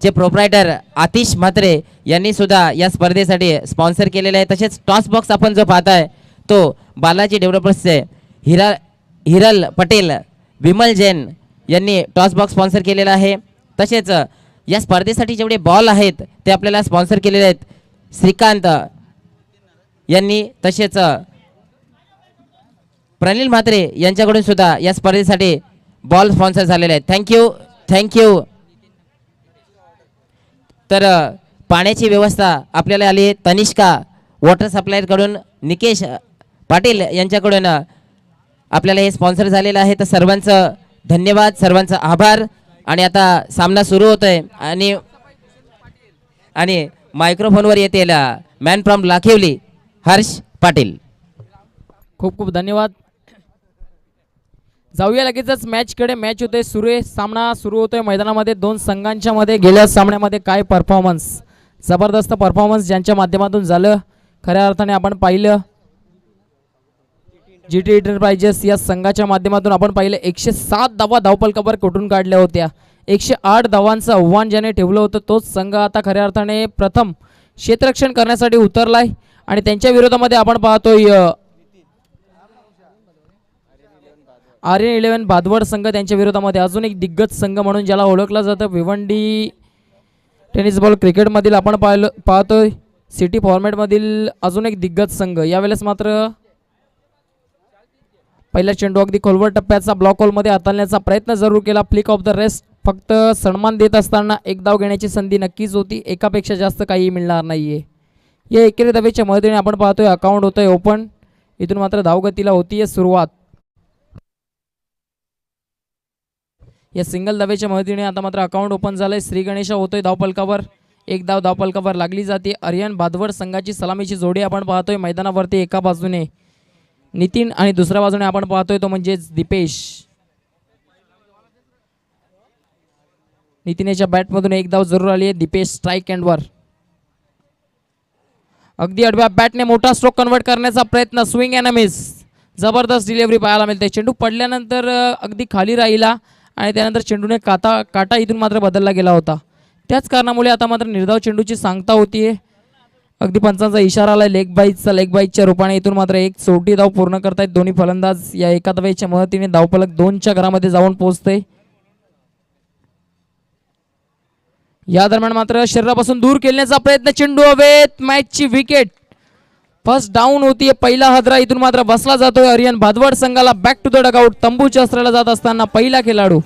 जे प्रोप्रायटर आतिश म्हात्रे यांनी सुद्धा या स्पर्धेसाठी स्पॉन्सर केलेले आहे। तसेच टॉस बॉक्स आपण जो पाहताय तो बालाजी डेव्हलपर्सचे हिरल पटेल, विमल जैन यांनी टॉस बॉक्स स्पॉन्सर केलेला आहे। तसेच या स्पर्धेसाठी जेवढे बॉल आहेत ते आपल्याला स्पॉन्सर केलेले आहेत श्रीकांत यांनी, तसेच प्रनिल म्हात्रे यांच्याकडून सुद्धा या स्पर्धेसाठी बॉल स्पॉन्सर झालेले आहेत। थँक्यू। तर पाण्याची व्यवस्था आपल्याला आली तनिष्का वॉटर सप्लायरकडून, निकेश पाटील यांच्याकडून आपल्याला हे स्पॉन्सर झालेलं आहे। तर सर्वांचं धन्यवाद, सर्वांचा आभार। आणि आता सामना सुरू होतोय आणि मायक्रोफोनवर येतील मॅन फ्रॉम लाखिवली हर्ष पाटील। खूप खूप धन्यवाद। जाऊया लगेचच मॅचकडे। मॅच होते सुरू, सामना सुरू होतोय मैदानामध्ये दोन संघांच्या मध्ये। गेल्या सामन्यामध्ये काय परफॉर्मन्स, जबरदस्त परफॉर्मन्स ज्यांच्या माध्यमातून झालं, खऱ्या अर्थाने आपण पाहिलं जीटी एंटरप्राइजेस या संघाच्या माध्यमातून आपण पाहिलं 107 धावा धावपलकावर कोठून काढल्या होत्या। 108 धावांचं आव्हान ज्याने ठेवलं होतं तोच संघ आता खऱ्या अर्थाने प्रथम क्षेत्ररक्षण करण्यासाठी उतरलाय। आणि त्यांच्या विरोधामध्ये आपण पाहतोय आर्यन 11 भादवड संघ त्यांच्या विरोधामध्ये। अजून एक दिग्गज संघ म्हणून ज्याला ओळखलं जातं भिवंडी टेनिस बॉल क्रिकेटमधील आपण पाहतोय सिटी फॉर्मॅटमधील अजून एक दिग्गज संघ। यावेळेस मात्र पहिला चेंडू अगदी खोलवर टप्प्याचा ब्लॉक होलमध्ये हाताळण्याचा प्रयत्न जरूर केला। फ्लिक ऑफ द रेस्ट फक्त सन्मान देत असताना एक धाव घेण्याची संधी नक्कीच होती, एकापेक्षा जास्त काही मिळणार नाहीये। या एकेरी धावेच्या मदतीने आपण पाहतोय अकाउंट होतोय ओपन। इथून मात्र धावगतीला होतीये सुरुवात। या सिंगल धावेच्या मदतीने आता मात्र अकाउंट ओपन झालंय। श्री गणेशा होतोय धावपलकावर, एक धाव धावपलकावर लागली जाते। आर्यन भादवड संघाची सलामीची जोडी आपण पाहतोय मैदानावरती। एका बाजूने नितीन आणि दुसऱ्या बाजूने आपण पाहतोय तो म्हणजे दीपेश। नितीनच्या बॅटमधून एक धाव जरूर आली आहे। दीपेश स्ट्राइक एंडवर अगदी आडव्या बॅटने मोठा स्ट्रोक कन्वर्ट करण्याचा प्रयत्न, स्विंग अँड मिस, जबरदस्त डिलिव्हरी पाहायला मिळते। चेंडू पडल्यानंतर अगदी खाली राहिला आणि त्यानंतर चेंडूने काटा इथून मात्र बदलला गेला होता। त्याच कारणामुळे आता मात्र निर्धाव चेंडूची सांगता होतीये। अगदी पंचांचा इशारा आलाय लेग बाईटच्या रूपाने। इथून मात्र एक चौटी धाव पूर्ण करतायत दोन्ही फलंदाज। या एका धावेच्या मदतीने धावफलक 2च्या घरामध्ये जाऊन पोहोचते। या दरम्यान मात्र शरीरापासून दूर खेळण्याचा प्रयत्न, चेंडू हवेत, मॅचची विकेट, फर्स्ट डाऊन होतीये। पहिला हादरा इथून मात्र बसला जातोय आर्यन भादवड संघाला। बॅक टू द डगआउट तंबूच्या अस्त्राला जात असताना पहिला खेळाडू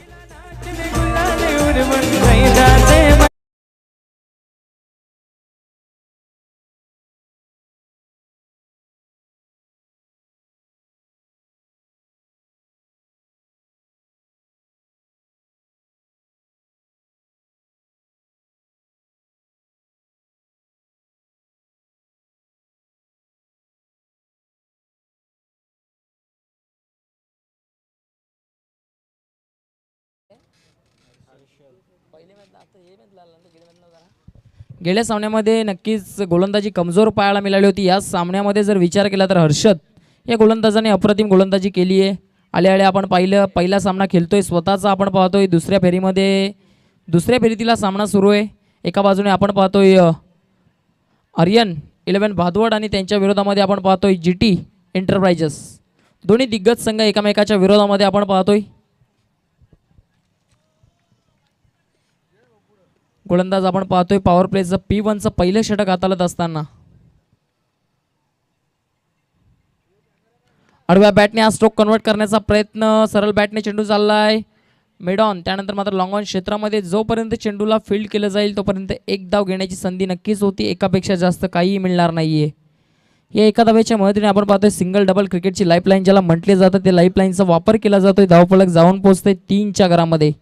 गेल्या सामन्यामध्ये नक्कीच गोलंदाजी कमजोर पाहायला मिळाली होती। या सामन्यामध्ये जर विचार केला तर हर्षद या गोलंदाजाने अप्रतिम गोलंदाजी केली आहे। आल्या आपण पाहिलं पहिला सामना खेळतोय स्वतःचा, आपण पाहतोय दुसऱ्या फेरीतील सामना सुरू आहे। एका बाजूने आपण पाहतोय आर्यन 11 भादवड आणि त्यांच्या विरोधामध्ये आपण पाहतोय जीटी एंटरप्राइजेस। दोन्ही दिग्गज संघ एकमेकाच्या विरोधामध्ये आपण पाहतोय। गोलंदाज आपण पाहतोय पॉवर प्लेचं P1चं पहिलं षटक हाताळत असताना आडव्या बॅटने हा स्ट्रोक कन्वर्ट करण्याचा प्रयत्न, सरळ बॅटने चेंडू चाललाय मिड ऑन। त्यानंतर मात्र लॉंग ऑन क्षेत्रामध्ये जोपर्यंत चेंडूला फील्ड केलं जाईल तोपर्यंत एक धाव घेण्याची संधी नक्कीच होती, एकापेक्षा जास्त काहीही मिळणार नाहीये। या एका धावेच्या मदतीने आपण पाहतोय सिंगल डबल क्रिकेटची लाईफलाईन ज्याला म्हटले जातं ते लाईफलाईनचा वापर केला जातोय। धावफलक जाऊन पोहोचते 3च्या घरामध्ये।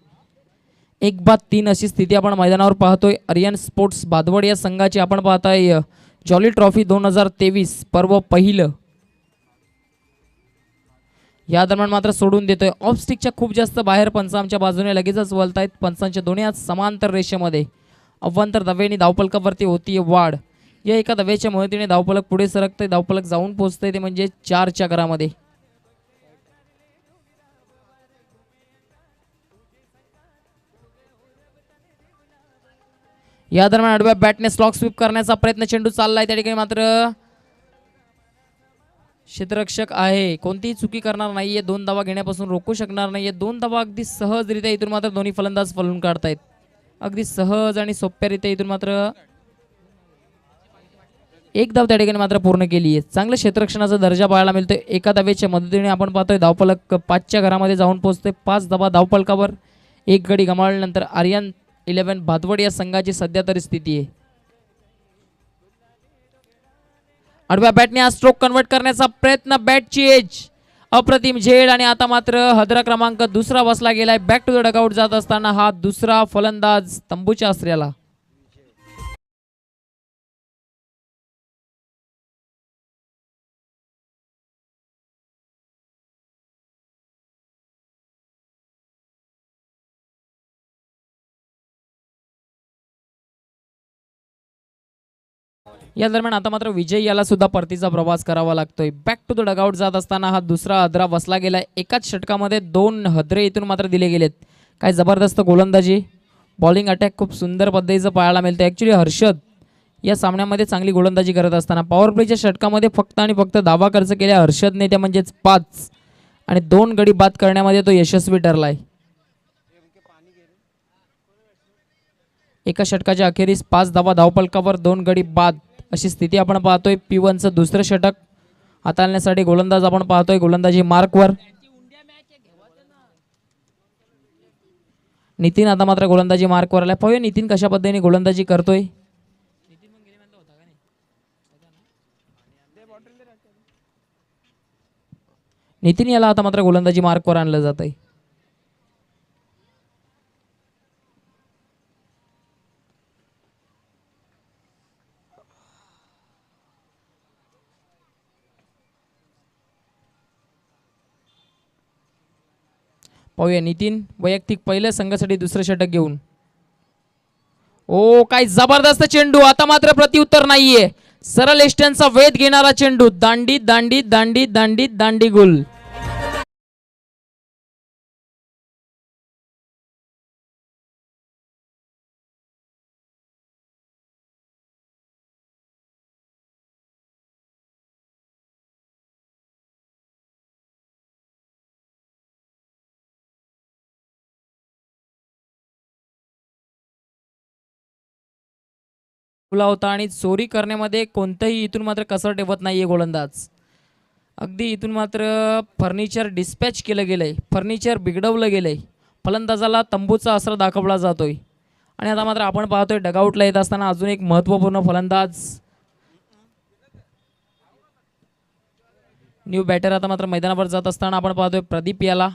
1-3 अशी स्थिती आपण मैदानावर पाहतोय। आर्यन स्पोर्ट्स भादवड या संघाची आपण पाहताय जॉली ट्रॉफी 2023 पर्व पहिलं। या दरम्यान मात्र सोडून देतोय ऑफ स्टिकच्या खूप जास्त बाहेर। पंच आमच्या बाजूने लगेचच वळतायत। पंचांच्या दोन्ही हात समांतर रेषेमध्ये। अव्वंतर धावेने धावफलकावरती होतीये वाढ। या एका धावेच्या मदतीने धावफलक पुढे सरकते, धावफलक जाऊन पोहोचते ते म्हणजे 4च्या घरामध्ये। या दरम्यान आडव्या बॅटने स्लॉक स्वीप करण्याचा प्रयत्न चेंडू चाललाय त्या ठिकाणी मात्र क्षेत्ररक्षक आहे कोणतीही चुकी करणार नाहीये, 2 धावा घेण्यापासून रोखू शकणार नाहीये. 2 धावा अगदी सहजरित्या इथून मात्र दोन्ही फलंदाज फलून काढतायत. अगदी सहज आणि सोप्यारित्या इथून मात्र एक धाव त्या ठिकाणी मात्र पूर्ण केली आहे. चांगलं क्षेत्ररक्षणाचा दर्जा पाहायला मिळतोय. एका धावेच्या मदतीने आपण पाहतोय धावफलक 5च्या घरामध्ये जाऊन पोहोचतोय. 5 धावा धावफलकावर, एक गडी गमावल्यानंतर आर्यन 11 भातवड या संघाची सध्या तरी स्थिती आहे. आडव्या बॅटने हा स्ट्रोक कन्वर्ट करण्याचा प्रयत्न, बॅटची एज अप्रतिम झेड आणि आता मात्र हदरा क्रमांक दुसरा बसला गेलाय. बॅक टू द डगआउट जात असताना हा दुसरा फलंदाज तंबूच्या आश्रयाला. या दरम्यान आता मात्र विजय याला सुद्धा परतीचा प्रवास करावा लागतोय. बॅक टू द डगआउट जात असताना हा दुसरा हदरा बसला गेलाय. एकाच षटकामध्ये 2 हदरे इथून मात्र दिले गेलेत. काय जबरदस्त गोलंदाजी, बॉलिंग अटॅक खूप सुंदर पद्धतीचं पाहायला मिळतं. ॲक्च्युली हर्षद या सामन्यामध्ये चांगली गोलंदाजी करत असताना पॉवर प्लेच्या षटकामध्ये फक्त आणि फक्त धावा खर्च केल्या हर्षदने, त्या म्हणजेच 5 आणि 2 गडी बाद करण्यामध्ये तो यशस्वी ठरलाय. एका षटकाच्या अखेरीस 5 धावा धावफलकावर, 2 गडी बाद अशी स्थिती आपण पाहतोय. P1चं दुसरं षटक हाताळण्यासाठी गोलंदाज आपण पाहतोय गोलंदाजी मार्कवर. नितीन आता मात्र गोलंदाजी मार्कवर आलाय. पाहूया नितीन कशा पद्धतीने गोलंदाजी करतोय. नितीन याला आता मात्र गोलंदाजी मार्कवर आणलं जात आहे. पाहूया नितीन वैयक्तिक पहिल्या संघासाठी दुसरं षटक घेऊन. ओ काय जबरदस्त चेंडू, आता मात्र प्रत्युत्तर नाहीये. सरळ एष्ट्यांचा वेध घेणारा चेंडू, दांडी दांडी दांडी दांडी दांडी गुल. होता आणि चोरी करण्यामध्ये कोणतंही इथून मात्र कसर ठेवत नाहीये गोलंदाज. अगदी इथून मात्र फर्निचर डिस्पॅच केलं गेलंय, फर्निचर बिघडवलं गेलंय. फलंदाजाला तंबूचा आसरा दाखवला जातोय आणि आता मात्र आपण पाहतोय डगआउटला येत असताना अजून एक महत्त्वपूर्ण फलंदाज न्यू बॅटर आता मात्र मैदानावर जात असताना आपण पाहतोय प्रदीप याला.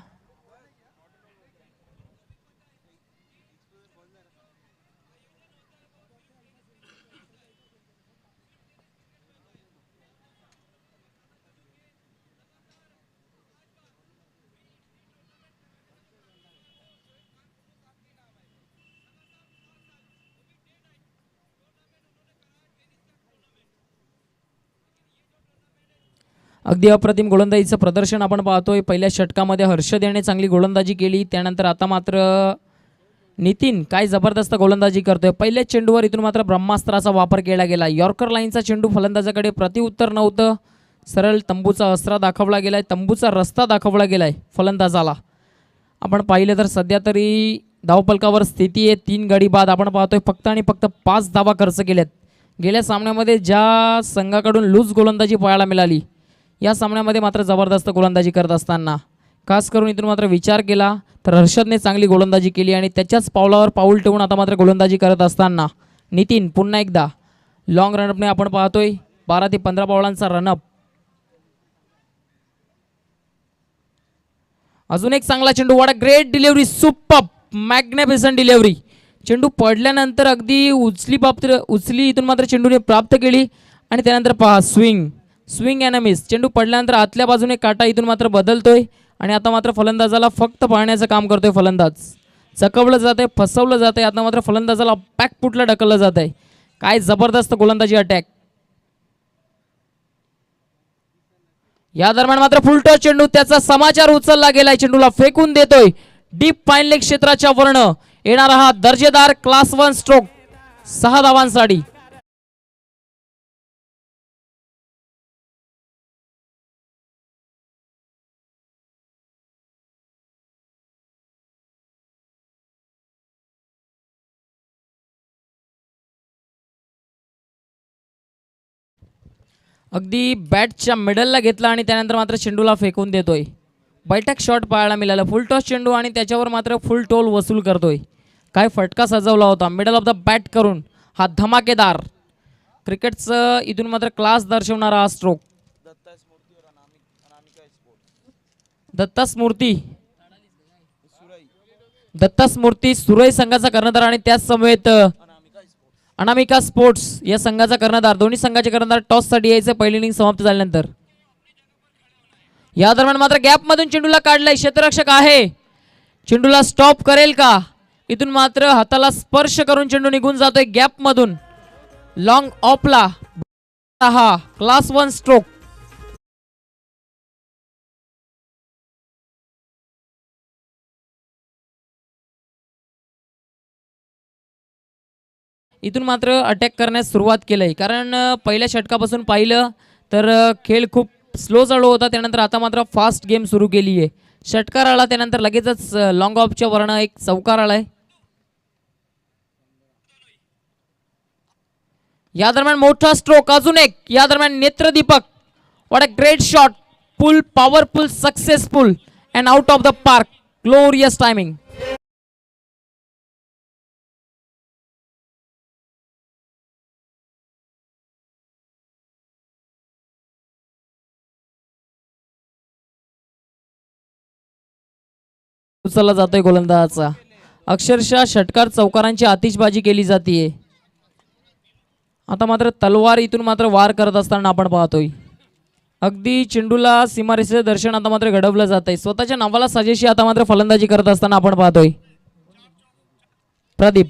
अगदी अप्रतिम गोलंदाजीचं प्रदर्शन आपण पाहतोय. पहिल्या षटकामध्ये हर्षद याने चांगली गोलंदाजी केली, त्यानंतर आता मात्र नितीन काय जबरदस्त गोलंदाजी करतोय. पहिल्याच चेंडूवर इथून मात्र ब्रह्मास्त्राचा वापर केला गेला. यॉर्कर लाईनचा चेंडू फलंदाजाकडे प्रतिउत्तर नव्हतं, सरळ तंबूचा अस्रा दाखवला गेलाय, तंबूचा रस्ता दाखवला गेलाय फलंदाजाला. आपण पाहिलं तर सध्या तरी धावफलकावर स्थिती आहे 3 गडी बाद. आपण पाहतोय फक्त आणि फक्त 5 धावा खर्च केल्यात. गेल्या सामन्यामध्ये ज्या संघाकडून लूज गोलंदाजी पाहायला मिळाली, या सामन्यामध्ये मात्र जबरदस्त गोलंदाजी करत असताना खास करून इथून मात्र विचार केला तर हर्षदने चांगली गोलंदाजी केली आणि त्याच्याच पावलावर पाऊल ठेवून आता मात्र गोलंदाजी करत असताना नितीन पुन्हा एकदा लॉंग रनअपने आपण पाहतोय 12 ते 15 बॉलांचा रनअप. अजून एक चांगला चेंडू, what a great delivery, super magnificent delivery. चेंडू पडल्यानंतर अगदी उचली इथून मात्र चेंडूने प्राप्त केली आणि त्यानंतर पहा स्विंग अँड मिस. चेंडू पडल्यानंतर आतल्या बाजूने काटा इथून मात्र बदलतोय आणि आता मात्र फलंदाजाला फक्त पाहण्याचं काम करतोय फलंदाज. चकवलं जात आहे, फसवलं जात आहे, आता मात्र फलंदाजाला बॅकफुटला ढकललं जात आहे. काय जबरदस्त गोलंदाजी अटॅक. या दरम्यान मात्र फुलटॉस चेंडू, त्याचा समाचार उचलला गेलाय, चेंडूला फेकून देतोय डीप फाईन लेग क्षेत्राच्या वर्ण येणारा हा दर्जेदार क्लास 1 स्ट्रोक. 6 धावांसाठी. अगदी बॅटच्या मिडलला घेतला आणि त्यानंतर मात्र चेंडूला फेकून देतोय. बैठक शॉट पाहायला मिळाला. फुल टॉस चेंडू आणि त्याच्यावर मात्र फुल टोल वसूल करतोय. काय फटका सजवला होता मिडल ऑफ द बॅट करून. हा धमाकेदार क्रिकेटचं इथून मात्र क्लास दर्शवणारा हा स्ट्रोक. दत्ता स्मूर्ती सुरई संघाचा कर्णधार आणि त्याच समवेत अनामिका स्पोर्ट्स या संघाचा कर्णधार. दोन्ही संघाचे कर्णधार टॉससाठी यायचे पहिली इनिंग समाप्त झाल्यानंतर. या दरम्यान मात्र गॅप मधून चेंडूला काढलाय. क्षेत्ररक्षक आहे. चेंडूला स्टॉप करेल का. इथून मात्र हाताला स्पर्श करून चेंडू निघून जातोय गॅप मधून. लॉंग ऑफला हा क्लास 1 स्ट्रोक. इथून मात्र अटॅक करण्यास सुरुवात केलंय. कारण पहिल्या षटकापासून पाहिलं तर खेळ खूप स्लो चालू होता. त्यानंतर आता मात्र फास्ट गेम सुरू केली आहे. षटकार आला त्यानंतर लगेचच लॉंग ऑफच्या वर्ण एक चौकार आलाय. या दरम्यान मोठा स्ट्रोक अजून एक. या दरम्यान नेत्रदीपक. What a great shot. Pull powerful successful and out of the park. Glorious timing. उचलला जातोय गोलंदाजाचा. अक्षरशः षटकार चौकारांची आतिषबाजी केली जाते. आता मात्र तलवार इथून मात्र वार करत असताना आपण पाहतोय. अगदी चेंडूला सीमारेषेचे दर्शन आता मात्र घडवलं जात आहे. स्वतःच्या नावाला साजेशी आता मात्र फलंदाजी करत असताना आपण पाहतोय. प्रदीप.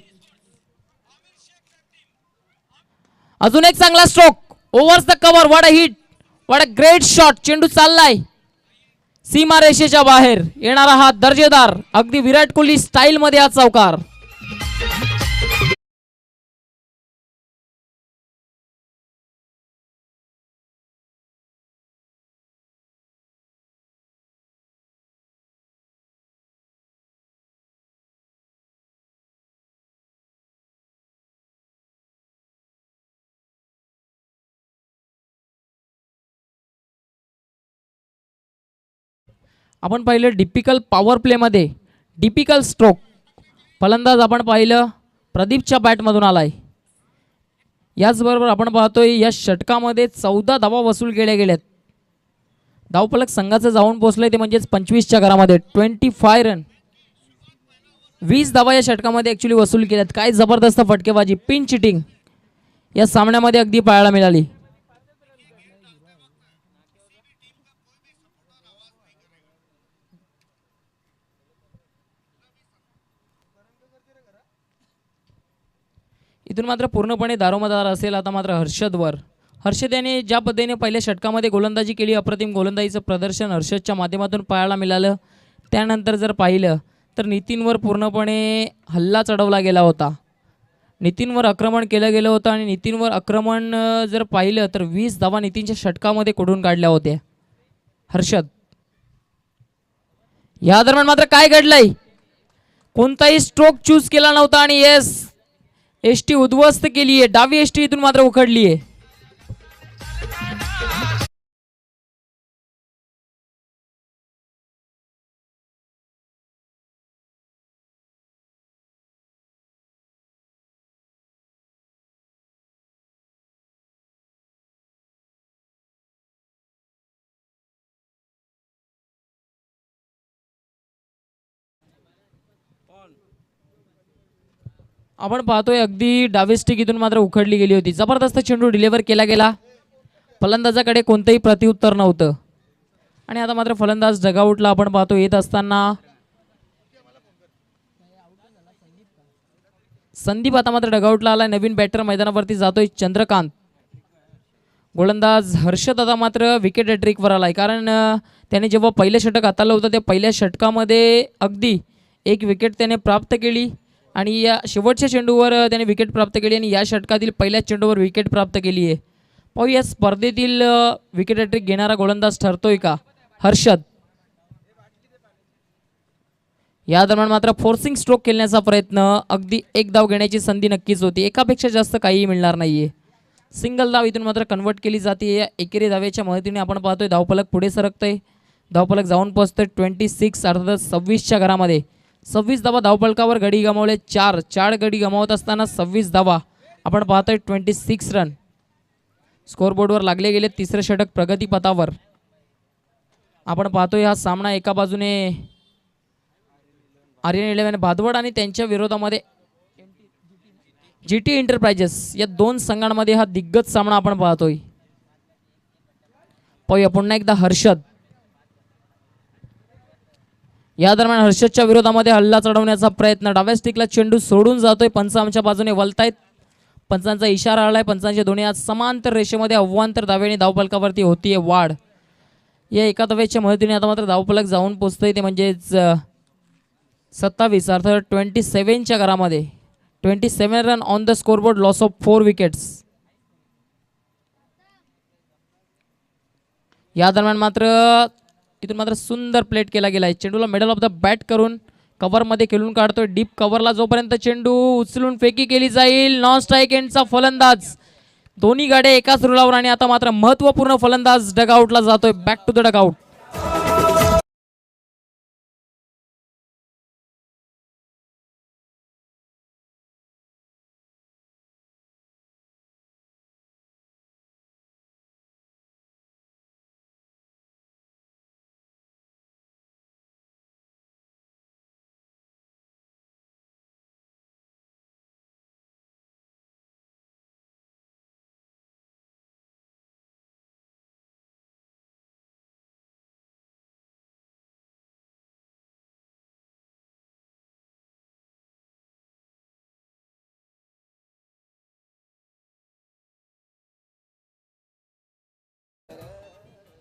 अजून एक चांगला stroke. Overs the cover. What a hit. What a great shot. चेंडू चाललाय सीमारेषेच्या बाहेर. येणारा हा दर्जेदार अगदी विराट कोहली स्टाईल मध्ये हा चौकार. आपण पाहिलं डिपिकल पॉवर प्लेमध्ये डिपिकल स्ट्रोक. फलंदाज आपण पाहिलं प्रदीपच्या बॅटमधून आलाय. याचबरोबर आपण पाहतोय या षटकामध्ये 14 धावा वसूल केल्या गेल्यात. धावफलक संघाचं जाऊन पोहोचलंय ते म्हणजेच 25च्या घरामध्ये. 25 रन. 20 धावा या षटकामध्ये ऍक्च्युली वसूल केल्यात. काय जबरदस्त फटकेबाजी. पिन चिटिंग या सामन्यामध्ये अगदी पाहायला मिळाली. इथून मात्र पूर्णपणे दारोमदार असेल आता मात्र हर्षदवर. हर्षद याने ज्या पद्धतीने पहिल्या षटकामध्ये गोलंदाजी केली अप्रतिम गोलंदाजीचं प्रदर्शन हर्षदच्या माध्यमातून पाहायला मिळालं. त्यानंतर जर पाहिलं तर नितीनवर पूर्णपणे हल्ला चढवला गेला होता. नितीनवर आक्रमण केलं गेलं होतं आणि नितीनवर आक्रमण जर पाहिलं तर 20 धावा नितीनच्या षटकामध्ये कोडून काढल्या होत्या. हर्षद. या दरम्यान मात्र काय घडलंय. कोणताही स्ट्रोक चूज केला नव्हता आणि येस एसटी उद्ध्वस्त केली आहे. डावी एसटी इथून मात्र उखडली आहे. आपण पाहतोय अगदी डावी स्टिक इथून मात्र उखडली गेली होती. जबरदस्त चेंडू डिलिव्हर केला गेला. फलंदाजाकडे कोणतंही प्रतिउत्तर नव्हतं आणि आता मात्र फलंदाज डगआउटला आपण पाहतो येत असताना. संदीप आता मात्र डगआउटला आला. नवीन बॅटर मैदानावरती जातोय चंद्रकांत. गोलंदाज हर्षद आता मात्र विकेट ट्रिकवर आलाय. कारण त्याने जेव्हा पहिलं षटक हाताळलं होतं त्या पहिल्या षटकामध्ये अगदी एक विकेट त्याने प्राप्त केली. आणि या शेवटच्या चेंडूवर त्याने विकेट प्राप्त केली आणि या षटकातील पहिल्याच चेंडूवर विकेट प्राप्त केली आहे. पाहू या स्पर्धेतील विकेट हॅट्रिक घेणारा गोलंदाज ठरतोय का हर्षद. या दरम्यान मात्र फोर्सिंग स्ट्रोक खेळण्याचा प्रयत्न, अगदी एक धाव घेण्याची संधी नक्कीच होती. एकापेक्षा जास्त काहीही मिळणार नाहीये. सिंगल धाव इथून मात्र कन्वर्ट केली जाते. या एकेरी धावेच्या मदतीने आपण पाहतोय धावफलक पुढे सरकतोय. धावफलक जाऊन पोहोचतोय 26 अर्थात 26च्या घरामध्ये. 26 धावा धावफलकावर. गडी गमावले 4 गडी गमावत असताना 26 धावा आपण पाहतोय. 26 रन स्कोअरबोर्डवर लागले गेले. तिसरे षटक प्रगतीपथावर आपण पाहतोय. हा सामना एका बाजूने आर्यन 11 भादवड आणि त्यांच्या विरोधामध्ये GT एंटरप्राइजेस या दोन संघांमध्ये हा दिग्गज सामना आपण पाहतोय. पाहूया पुन्हा एकदा हर्षद. या दरम्यान हर्षदच्या विरोधामध्ये हल्ला चढवण्याचा प्रयत्न. डाव्या स्टिकला चेंडू सोडून जातोय. पंच आमच्या बाजूने वलतायत. पंचांचा इशारा आलाय. पंचांचे दोन्ही आज समांतर रेषेमध्ये अव्वांतर धावेने धावफलकावरती होतीये वाढ. या एका धावेच्या मदतीने आता मात्र धावफलक जाऊन पोहोचतोय ते म्हणजेच 27 अर्थात 27च्या घरामध्ये. 27 run on the scoreboard. Loss of 4 wickets. या दरम्यान मात्र इथून मात्र सुंदर प्लेट केला गेला आहे. चेंडूला मिडल ऑफ द बॅट करून कव्हरमध्ये खेळून काढतोय. डीप कव्हरला जोपर्यंत चेंडू उचलून फेकी केली जाईल. नॉन स्ट्राईक एंडचा फलंदाज. दोन्ही गाड्या एकाच रुलावर आणि आता मात्र महत्त्वपूर्ण फलंदाज डगआउटला जातोय. Back to the dugout.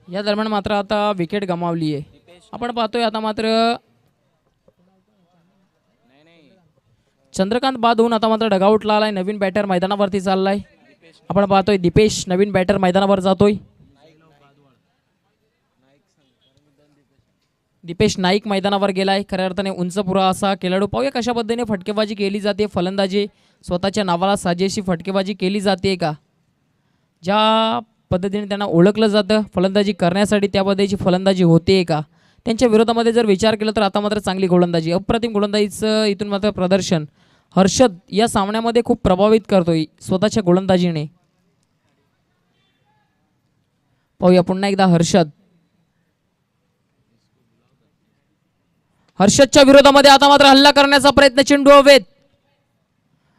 या दरम्यान मात्र आता विकेट गमावली आहे. आपण पाहतोय आता मात्र चंद्रकांत बाद होऊन आता मात्र डगआउटला आलाय. नवीन बॅटर मैदानावरती चाललाय. आपण पाहतोय दीपेश नवीन बॅटर मैदानावर जातोय. दीपेश नाईक मैदानावर गेलाय. खऱ्या अर्थाने उंच पुरा असा खेळाडू. पाहूया कशा पद्धतीने फटकेबाजी केली जाते. फलंदाजी स्वतःच्या नावाला साजेशी फटकेबाजी केली जाते का. ज्या पद्धतीने त्यांना ओळखलं जातं फलंदाजी करण्यासाठी त्या पद्धतीची फलंदाजी होते का. त्यांच्या विरोधामध्ये जर विचार केला तर आता मात्र चांगली गोलंदाजी, अप्रतिम गोलंदाजीचं इथून मात्र प्रदर्शन हर्षद या सामन्यामध्ये खूप प्रभावित करतोय स्वतःच्या गोलंदाजीने. पाहूया पुन्हा एकदा हर्षद. हर्षदच्या विरोधामध्ये आता मात्र हल्ला करण्याचा प्रयत्न. चेंडू हवेत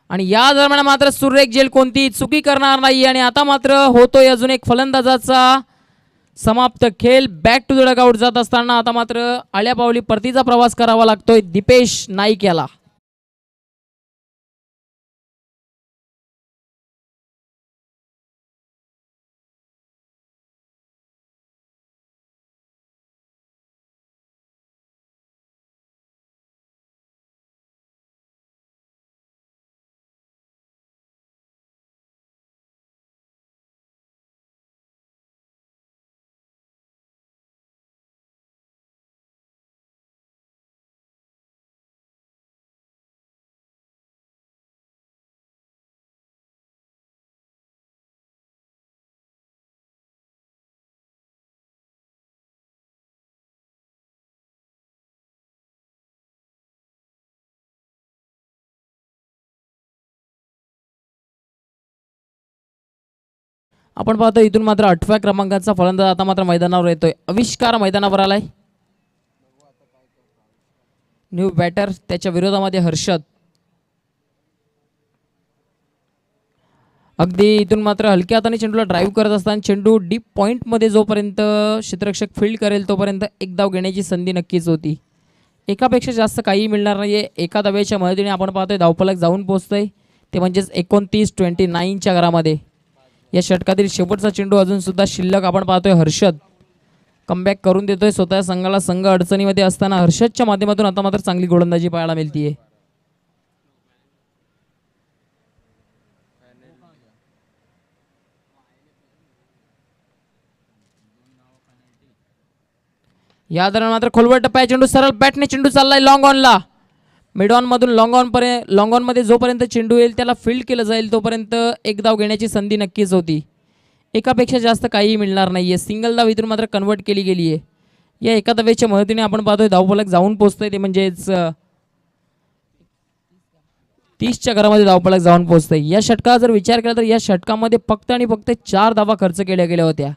आणि या दरम्यान मात्र सुरेख जेल कोणती चुकी करणार नाही आणि आता मात्र होतोय अजून एक फलंदाजाचा समाप्त खेळ. बॅक टू द डगआउट जात असताना आता मात्र आल्या पावली परतीचा प्रवास करावा लागतोय दीपेश नाईक याला. आपण पाहतो इथून मात्र 8व्या क्रमांकाचा फलंदाज आता मात्र मैदानावर येतोय. आविष्कार मैदानावर आलाय. न्यू बॅटर त्याच्या विरोधामध्ये हर्षद. अगदी इथून मात्र हलक्या हाताने चेंडूला ड्राईव्ह करत असताना चेंडू डीप पॉईंटमध्ये जोपर्यंत क्षेत्ररक्षक फील्ड करेल तोपर्यंत एक धाव घेण्याची संधी नक्कीच होती. एकापेक्षा जास्त काही मिळणार नाहीये. एका धावेच्या मदतीने आपण पाहतोय धावफलक जाऊन पोहोचतोय ते म्हणजेच 29-29च्या घरामध्ये. या षटकातील शेवटचा चेंडू अजून सुद्धा शिल्लक. आपण पाहतोय हर्षद कमबॅक करून देतोय स्वतः संघाला. संघ अडचणीमध्ये असताना हर्षदच्या माध्यमातून आता मात्र चांगली गोलंदाजी पाहायला मिळतीये. या दरम्यान मात्र खोलवर टप्प्या चेंडू सरळ बॅटने चेंडू चाललाय लॉंग ऑनला. मिड ऑन मधून लॉंग ऑन मध्ये जोपर्यंत चेंडू येईल त्याला फील्ड केलं जाईल तोपर्यंत एक धाव घेण्याची संधी नक्कीच होती. एकापेक्षा जास्त काहीही मिळणार नाहीये. सिंगल धाव इथून मात्र कन्वर्ट केली गेली आहे. या एका धावेच्या मदतीने आपण पाहतोय धावफलक जाऊन पोहोचतोय ते म्हणजेच 30च्या घरामध्ये धावफलक जाऊन पोहोचतंय. या षटकाचा जर विचार केला तर या षटकामध्ये फक्त आणि फक्त 4 धावा खर्च केल्या गेल्या होत्या.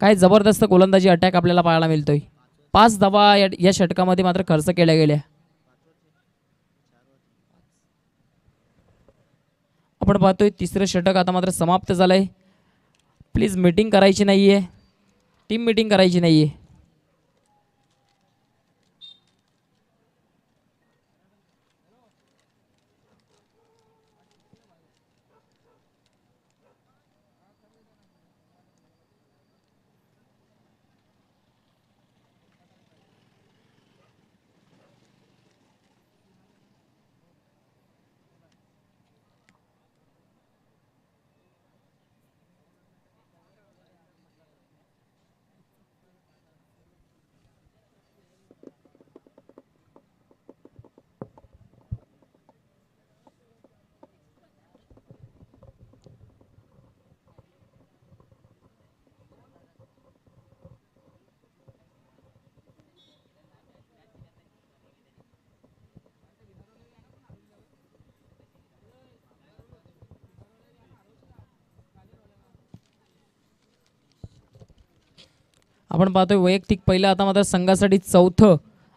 काय जबरदस्त गोलंदाजी अटॅक आपल्याला पाहायला मिळतोय. 5 धावा या षटकामध्ये मात्र खर्च केल्या गेल्या. आपण पाहतोय तिसरं षटक आता मात्र समाप्त झालंय. प्लीज मीटिंग करायची नाहीये. टीम मीटिंग करायची नाहीये. आपण पाहतोय वैयक्तिक पहिलं आता मात्र संघासाठी चौथं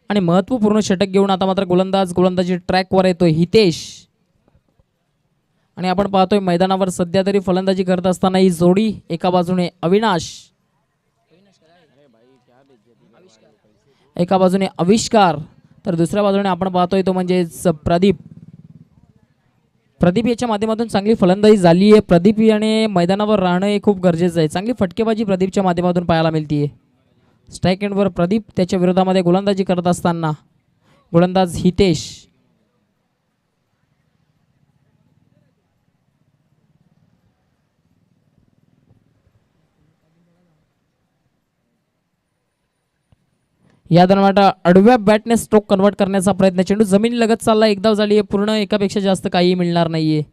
आणि महत्त्वपूर्ण षटक घेऊन आता मात्र गोलंदाजी ट्रॅकवर येतोय हितेश. आणि आपण पाहतोय मैदानावर सध्या तरी फलंदाजी करत असताना ही जोडी एका बाजूने अविनाश, एका बाजूने आविष्कार तर दुसऱ्या बाजूने आपण पाहतोय तो म्हणजेच प्रदीप याच्या माध्यमातून चांगली फलंदाजी झाली आहे. प्रदीप याने मैदानावर राहणं हे खूप गरजेचं आहे. चांगली फटकेबाजी प्रदीपच्या माध्यमातून पाहायला मिळते. स्ट्राईक एंडवर प्रदीप, त्याच्या विरोधामध्ये गोलंदाजी करत असताना गोलंदाज हितेश. या दरम्यान आडव्या बॅटने स्ट्रोक कन्वर्ट करण्याचा प्रयत्न. चेंडू जमीन लगत चालला. एक धाव झाली आहे पूर्ण. एकापेक्षा जास्त काही मिळणार नाहीये.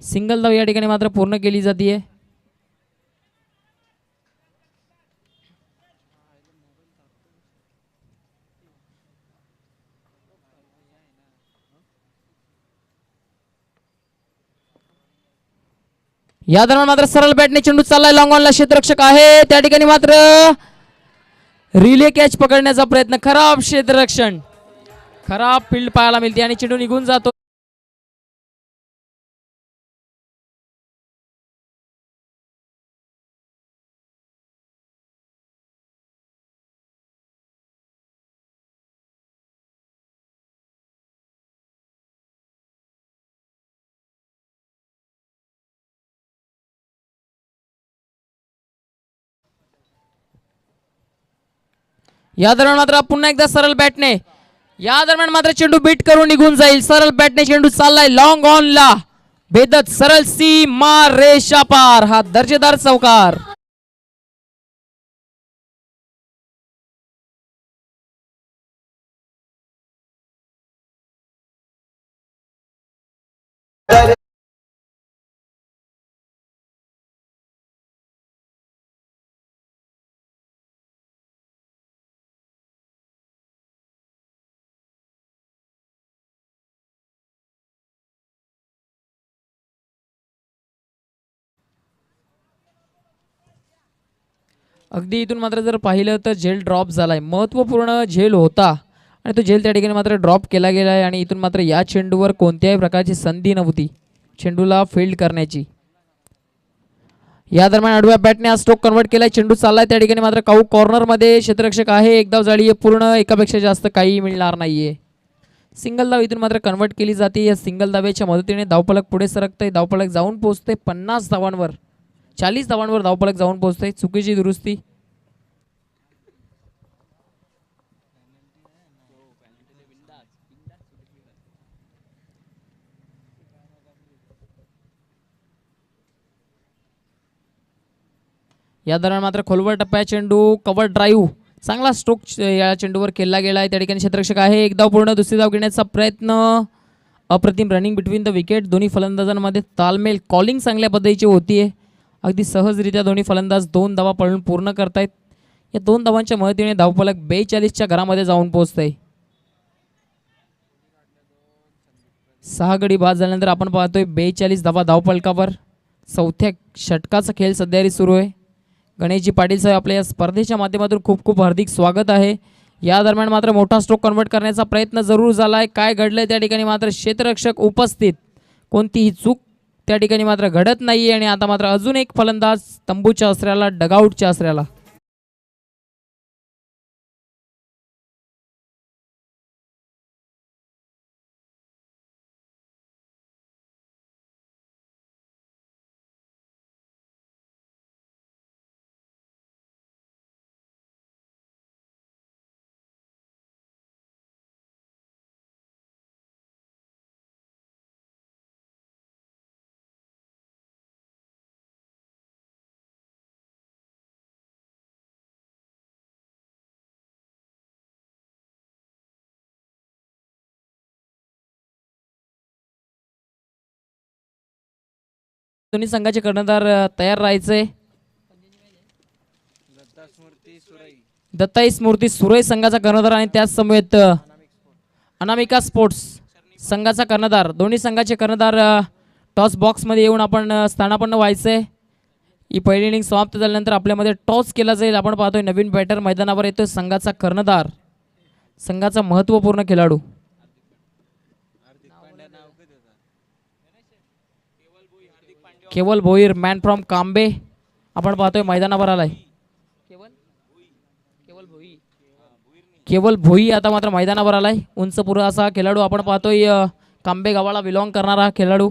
सिंगल धाव या ठिकाणी मात्र पूर्ण केली जाते. या दरम्यान मात्र सरळ बॅटने चेंडू चाललाय लॉंग ऑनला. क्षेत्ररक्षक आहे त्या ठिकाणी मात्र रिले कॅच पकडण्याचा प्रयत्न. खराब क्षेत्ररक्षण, खराब फील्ड पाहायला मिळते आणि चेंडू निघून जातो. या दरम्यान मात्र पुन्हा एकदा सरळ बॅटने, या दरम्यान मात्र चेंडू बीट करून निघून जाईल. सरळ बॅटने चेंडू चाललाय लॉंग ऑन ला. भेदत सरळ सीमा रेषा पार. हा दर्जेदार चौकार. अगदी इथून मात्र जर पाहिलं तर झेल ड्रॉप झालाय. महत्त्वपूर्ण झेल होता आणि तो झेल त्या ठिकाणी मात्र ड्रॉप केला गेला आहे. आणि इथून मात्र या चेंडूवर कोणत्याही प्रकारची संधी नव्हती चेंडूला फील्ड करण्याची. या दरम्यान आडव्या बॅटने हा स्ट्रोक कन्वर्ट केलाय. चेंडू चाललाय त्या ठिकाणी मात्र काऊ कॉर्नरमध्ये. क्षेत्ररक्षक आहे. एक धाव झाली आहे पूर्ण. एकापेक्षा जास्त काही मिळणार नाहीये. सिंगल धाव इथून मात्र कन्वर्ट केली जाते. या सिंगल धावेच्या मदतीने धावफलक पुढे सरकतंय. धावफलक जाऊन पोहोचते 50 धावांवर. 40 धावांवर धावफलक जाऊन पोहोचते. चुकीची दुरुस्ती. या दरम्यान मात्र खोलवर टप्प्या चेंडू कव्हर ड्राईव्ह चांगला स्ट्रोक या चेंडूवर केला गेला आहे. त्या ठिकाणी क्षेत्ररक्षक आहे. एक धाव पूर्ण, दुसरी धाव घेण्याचा प्रयत्न. अप्रतिम रनिंग बिटवीन द विकेट. दोन्ही फलंदाजांमध्ये तालमेल, कॉलिंग चांगल्या पद्धतीची होतीये. अगदी सहजरित्या दोन्ही फलंदाज 2 धावा पळून पूर्ण करतायत. या 2 धावांच्या मदतीने धावफलक 42च्या घरामध्ये जाऊन पोहोचतंय. 6 गडी बाद झाल्यानंतर आपण पाहतोय 42 धावा धावफलकावर. चौथ्या षटकाचा खेळ सध्या सुरू आहे. गणेशजी पाटील साहेब आपल्या या स्पर्धेच्या माध्यमातून खूप खूप हार्दिक स्वागत आहे. या दरम्यान मात्र मोठा स्ट्रोक कन्वर्ट करण्याचा प्रयत्न जरूर झाला आहे. काय घडलंय त्या ठिकाणी मात्र क्षेत्ररक्षक उपस्थित, कोणतीही चूक त्या ठिकाणी मात्र घडत नाही. आणि आता मात्र अजून एक फलंदाज तंबूच्या आसऱ्याला, डगआउटच्या आसऱ्याला. दोन्ही संघाचे कर्णधार तयार राहायचे. दत्ताई स्मृती सुरई संघाचा कर्णधार आणि त्याच समेत अनामिका स्पोर्ट्स संघाचा कर्णधार. दोन्ही संघाचे कर्णधार टॉस बॉक्समध्ये येऊन आपण स्थानापन्न व्हायचे. ही पहिली इनिंग समाप्त झाल्यानंतर आपल्यामध्ये टॉस केला जाईल. आपण पाहतोय नवीन बॅटर मैदानावर येतोय, संघाचा कर्णधार, संघाचा महत्त्वपूर्ण खेळाडू. केवल भोईर, मॅन फ्रॉम कांबे, आपण पाहतोय मैदानावर आलाय. केवल भोई आता मात्र मैदानावर आलाय. उंच पुरा असा खेळाडू आपण पाहतोय. कांबे गावाला बिलॉंग करणारा खेळाडू.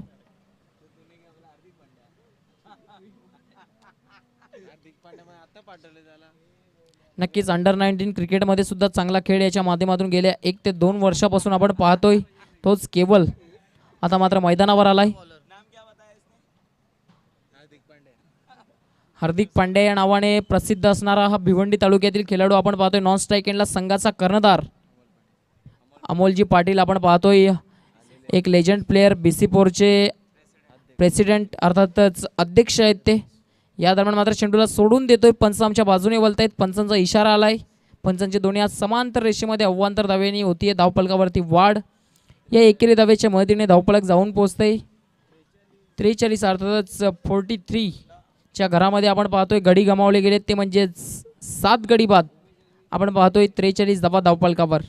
नक्कीच अंडर 19 क्रिकेटमध्ये सुद्धा चांगला खेळ याच्या माध्यमातून गेल्या 1 ते 2 वर्षापासून आपण पाहतोय. तोच केवल आता मात्र मैदानावर आलाय. हार्दिक पांड्या या नावाने प्रसिद्ध असणारा हा भिवंडी तालुक्यातील खेळाडू आपण पाहतोय. नॉन स्ट्राईक एंडला संघाचा कर्णधार अमोलजी पाटील आपण पाहतोय. एक लेजंड प्लेयर, BC4चे प्रेसिडेंट अर्थातच अध्यक्ष आहेत ते. या दरम्यान मात्र चेंडूला सोडून देतोय. पंच आमच्या बाजूने वलतायत. पंचांचा इशारा आलाय. पंचांचे दोन्ही आज समांतर रेषेमध्ये अव्वांतर धावेनी होतीये. धावफलकावरती वाढ. या एकेरी धावेच्या मदतीने धावफलक जाऊन पोहोचतंय 43, अर्थातच 43 च्या घरामध्ये. आपण पाहतोय गडी गमावले गेलेत, ते म्हणजे 7 गडी बाद. आपण पाहतोय 43 धावा धावफलकावर.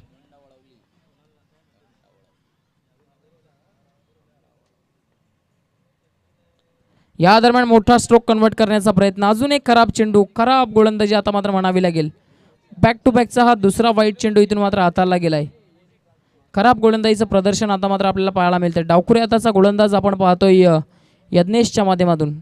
या दरम्यान मोठा स्ट्रोक कन्वर्ट करण्याचा प्रयत्न. अजून एक खराब चेंडू, खराब गोलंदाजी आता मात्र म्हणावी लागेल. बॅक टू बॅकचा हा दुसरा वाईट चेंडू इथून मात्र हाताळला गेलाय. खराब गोलंदाजीचं प्रदर्शन आता मात्र आपल्याला पाहायला मिळतंय. डावखुरी हाताचा गोलंदाज आपण पाहतोय यज्ञेशच्या माध्यमातून.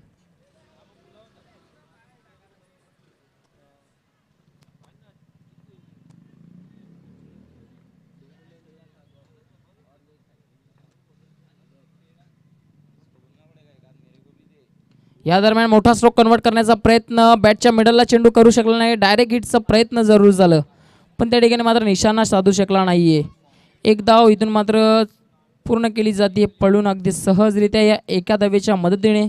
या दरम्यान मोठा स्ट्रोक कन्वर्ट करण्याचा प्रयत्न. बॅटच्या मिडलला चेंडू करू शकला नाही. डायरेक्ट हिटचा प्रयत्न जरूर झालं, पण त्या ठिकाणी मात्र निशाणा साधू शकला नाहीये. एक धाव इथून मात्र पूर्ण केली जाते पळून अगदी सहजरित्या. या एका धावेच्या मदतीने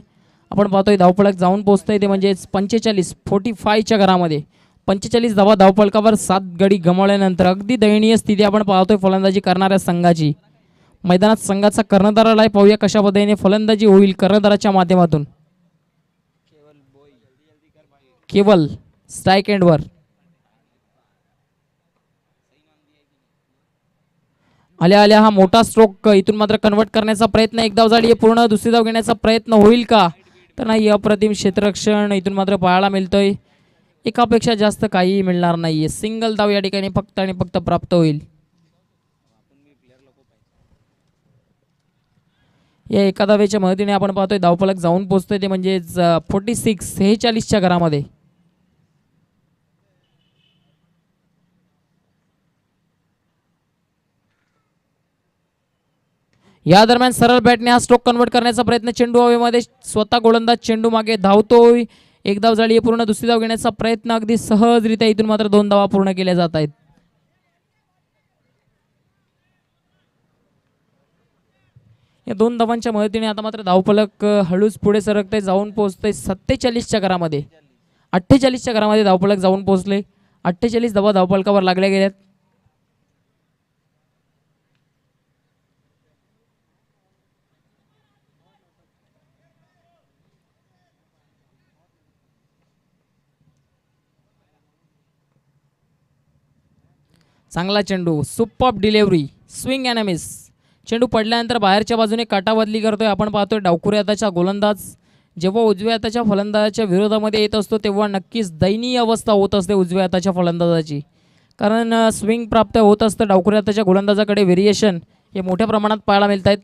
आपण पाहतोय धावफलक जाऊन पोहोचतंय, ते म्हणजेच 45च्या घरामध्ये. 45 धावा धावफलकावर 7 गडी गमावल्यानंतर अगदी दयनीय स्थिती आपण पाहतोय फलंदाजी करणाऱ्या संघाची. मैदानात संघाचा कर्णधार आलाय. पाहूया कशा पद्धतीने फलंदाजी होईल कर्णधाराच्या माध्यमातून. केवल स्ट्राईक एंडवर. आल्या आल्या हा मोठा स्ट्रोक इथून मात्र कन्वर्ट करण्याचा प्रयत्न. एक धाव झाली आहे पूर्ण. दुसरी धाव घेण्याचा प्रयत्न होईल का? तर नाही. अप्रतिम क्षेत्ररक्षण इथून मात्र पाहायला मिळतोय. एकापेक्षा जास्त काहीही मिळणार नाहीये. सिंगल धाव या ठिकाणी फक्त आणि फक्त प्राप्त होईल. या एका धावेच्या मदतीने आपण पाहतोय धावफलक जाऊन पोहोचतोय, ते म्हणजेच 46च्या घरामध्ये. या दरम्यान सरळ बॅटने हा स्ट्रोक कन्वर्ट करण्याचा प्रयत्न. चेंडू हवेमध्ये, स्वतः गोलंदाज चेंडू मागे धावतोय. एक धाव झाली आहे पूर्ण. दुसरी धाव घेण्याचा प्रयत्न अगदी सहजरित्या इथून मात्र 2 धावा पूर्ण केल्या जात आहेत. या 2 धावांच्या मदतीने आता मात्र धावफलक हळूच पुढे सरकते, जाऊन पोहोचते 47च्या घरामध्ये. 48च्या घरामध्ये धावफलक जाऊन पोहोचले. 48 धावा धावफलकावर लागल्या गेल्यात. चांगला चेंडू, super delivery, swing and miss. चेंडू पडल्यानंतर बाहेरच्या बाजूने काटा बदली करतोय. आपण पाहतोय डावखुरी हाताचा गोलंदाज जेव्हा उजव्या हाताच्या फलंदाजाच्या विरोधामध्ये येत असतो तेव्हा नक्कीच दयनीय अवस्था होत असते उजव्या हाताच्या फलंदाजाची. कारण स्विंग प्राप्त होत असतं डावखुरी हाताच्या गोलंदाजाकडे. व्हेरिएशन हे मोठ्या प्रमाणात पाहायला मिळत आहेत.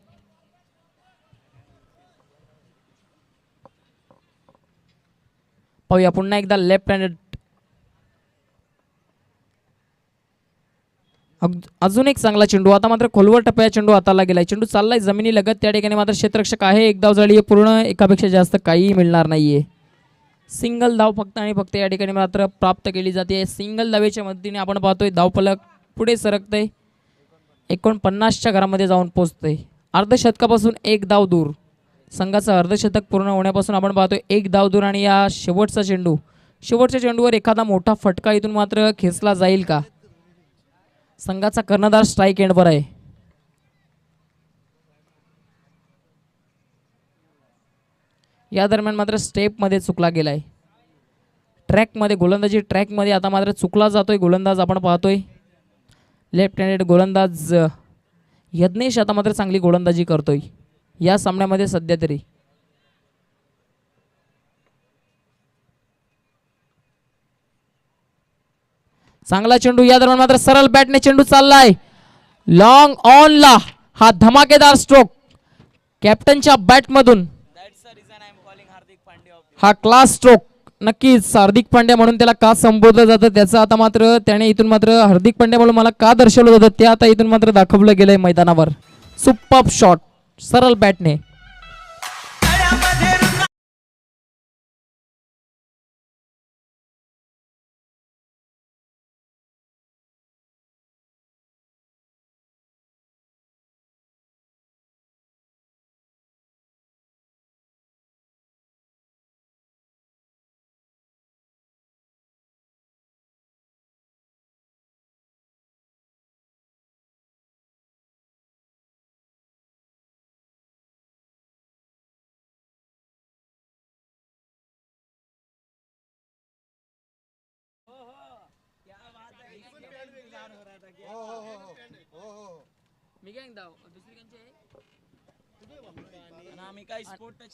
पाहूया पुन्हा एकदा लेफ्ट हँडेड. अजून एक चांगला चेंडू. आता मात्र खोलवर टप्प्या चेंडू हाताला गेलाय. चेंडू चाललाय जमिनी लगत. त्या ठिकाणी मात्र क्षेत्ररक्षक आहे. एक धाव झाली आहे पूर्ण. एकापेक्षा जास्त काहीही मिळणार नाहीये. सिंगल धाव फक्त आणि फक्त या ठिकाणी मात्र प्राप्त केली जाते. सिंगल धावेच्या मदतीने आपण पाहतोय धावफलक पुढे सरकतंय. 49च्या घरामध्ये जाऊन पोहोचतंय. अर्धशतकापासून एक धाव दूर. संघाचं अर्धशतक पूर्ण होण्यापासून आपण पाहतोय एक धाव दूर. आणि या शेवटचा चेंडू, शेवटच्या चेंडूवर एखादा मोठा फटका इथून मात्र खेचला जाईल का? संघाचा कर्णधार स्ट्राईक एंडवर आहे. या दरम्यान मात्र स्टेपमध्ये चुकला गेलाय. ट्रॅकमध्ये गोलंदाजी ट्रॅकमध्ये आता मात्र चुकला जातोय गोलंदाज. आपण पाहतोय लेफ्ट हँडेड गोलंदाज यज्ञेश आता मात्र चांगली गोलंदाजी करतोय या सामन्यामध्ये सध्या तरी. चांगला चेंडू. या दरम्यान मात्र सरळ बॅटने चेंडू चाललाय लॉंग ऑन ला. हा धमाकेदार स्ट्रोक कॅप्टनच्या बॅटमधून. हा क्लास स्ट्रोक. नक्कीच हार्दिक पांड्या म्हणून त्याला का संबोधलं जातं त्याचं आता मात्र त्याने इथून मात्र हार्दिक पांड्या म्हणून मला का दर्शवलं जातं ते आता इथून मात्र दाखवलं गेलंय मैदानावर. सुपर शॉट सरळ बॅटने.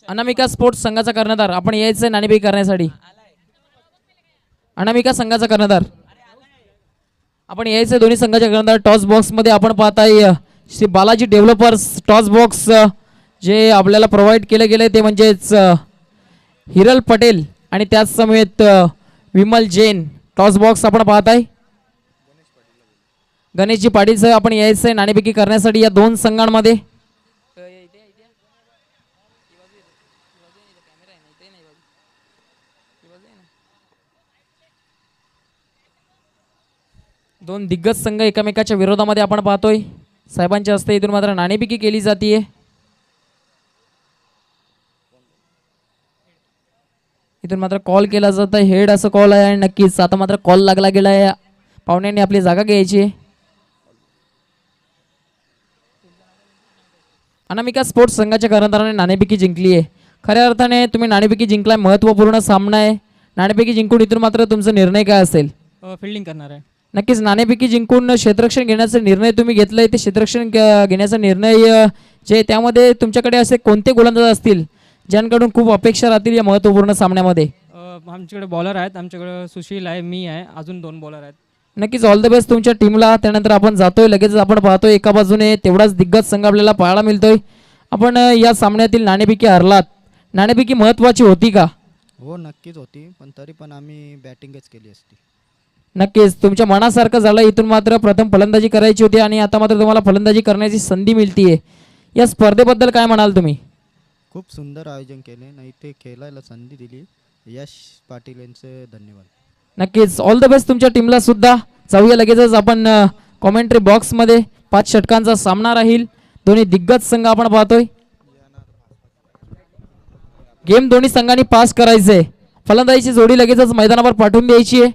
अनामिका स्पोर्ट्स संघाचा कर्णधार आपण यायचं नाणेफेक करण्यासाठी. अनामिका संघाचा कर्णधार आपण यायचं. दोन्ही संघाच्या कर्णधार टॉस बॉक्स मध्ये आपण पाहताय Shri Balaji developers toss box जे आपल्याला प्रोव्हाइड केले गेले ते म्हणजेच हिरल पटेल आणि त्याच समेत विमल जैन. टॉस बॉक्स आपण पाहताय गणेशजी पाटील सह आपण यायचंय नाणेफेकी करण्यासाठी या दोन संघांमध्ये. दोन दिग्गज संघ एकमेकाच्या विरोधामध्ये आपण पाहतोय. साहेबांच्या हस्ते इथून मात्र नाणेफेकी केली जाते. इथून मात्र कॉल केला जात आहे हेड असं कॉल आहे. आणि नक्कीच आता मात्र कॉल लागला गेला आहे. पाहुण्यांनी आपली जागा घ्यायची आहे. अनामिका स्पोर्ट्स संघाच्या कर्णधाराने नाणेफेकी जिंकली आहे. खऱ्या अर्थाने तुम्ही नाणेफेकी जिंकलाय. महत्त्वपूर्ण सामना आहे. नाणेफेकी जिंकून इथून मात्र तुमचा निर्णय काय असेल? फिल्डिंग करणार आहे. नक्कीच नाणेफेकी जिंकून क्षेत्ररक्षण घेण्याचा निर्णय तुम्ही घेतलाय. ते क्षेत्ररक्षण घेण्याचा निर्णय जे त्यामध्ये तुमच्याकडे असे कोणते गोलंदाज असतील ज्यांकडून खूप अपेक्षा राहतील या महत्त्वपूर्ण सामन्यामध्ये? आमच्याकडे बॉलर आहेत. आमच्याकडे सुशील आहे, मी आहे, अजून 2 बॉलर आहेत. नक्कीच ऑल द बेस्ट तुमच्या टीमला. त्यानंतर आपण जातोय लगेच. आपण पाहतोय एका बाजूने तेवढाच दिग्गज संघ आपल्याला पाहायला मिळतोय. आपण या सामन्यातील नाणेफेकी हरलात. नाणेफेकी महत्त्वाची होती का? हो नक्कीच होती, पण तरी पण आम्ही बॅटिंगच केली असती. नक्कीच तुमच्या मनासारखं झालं. इथून मात्र प्रथम फलंदाजी करायची होती आणि आता मात्र तुम्हाला फलंदाजी करण्याची संधी मिळतीये. या स्पर्धेबद्दल काय म्हणाल तुम्ही? खूप सुंदर आयोजन केले. नाही ते खेळायला संधी दिली यश पाटील यांचे धन्यवाद. नक्कीच ऑल द बेस्ट तुमच्या टीमला सुद्धा. जाऊया लगेचच आपण कॉमेंट्री बॉक्समध्ये 5 षटकांचा सामना राहील. दोन्ही दिग्गज संघ आपण पाहतोय. गेम दोन्ही संघांनी पास करायचे. फलंदाजीची जोडी लगेचच मैदानावर पाठवून द्यायची आहे.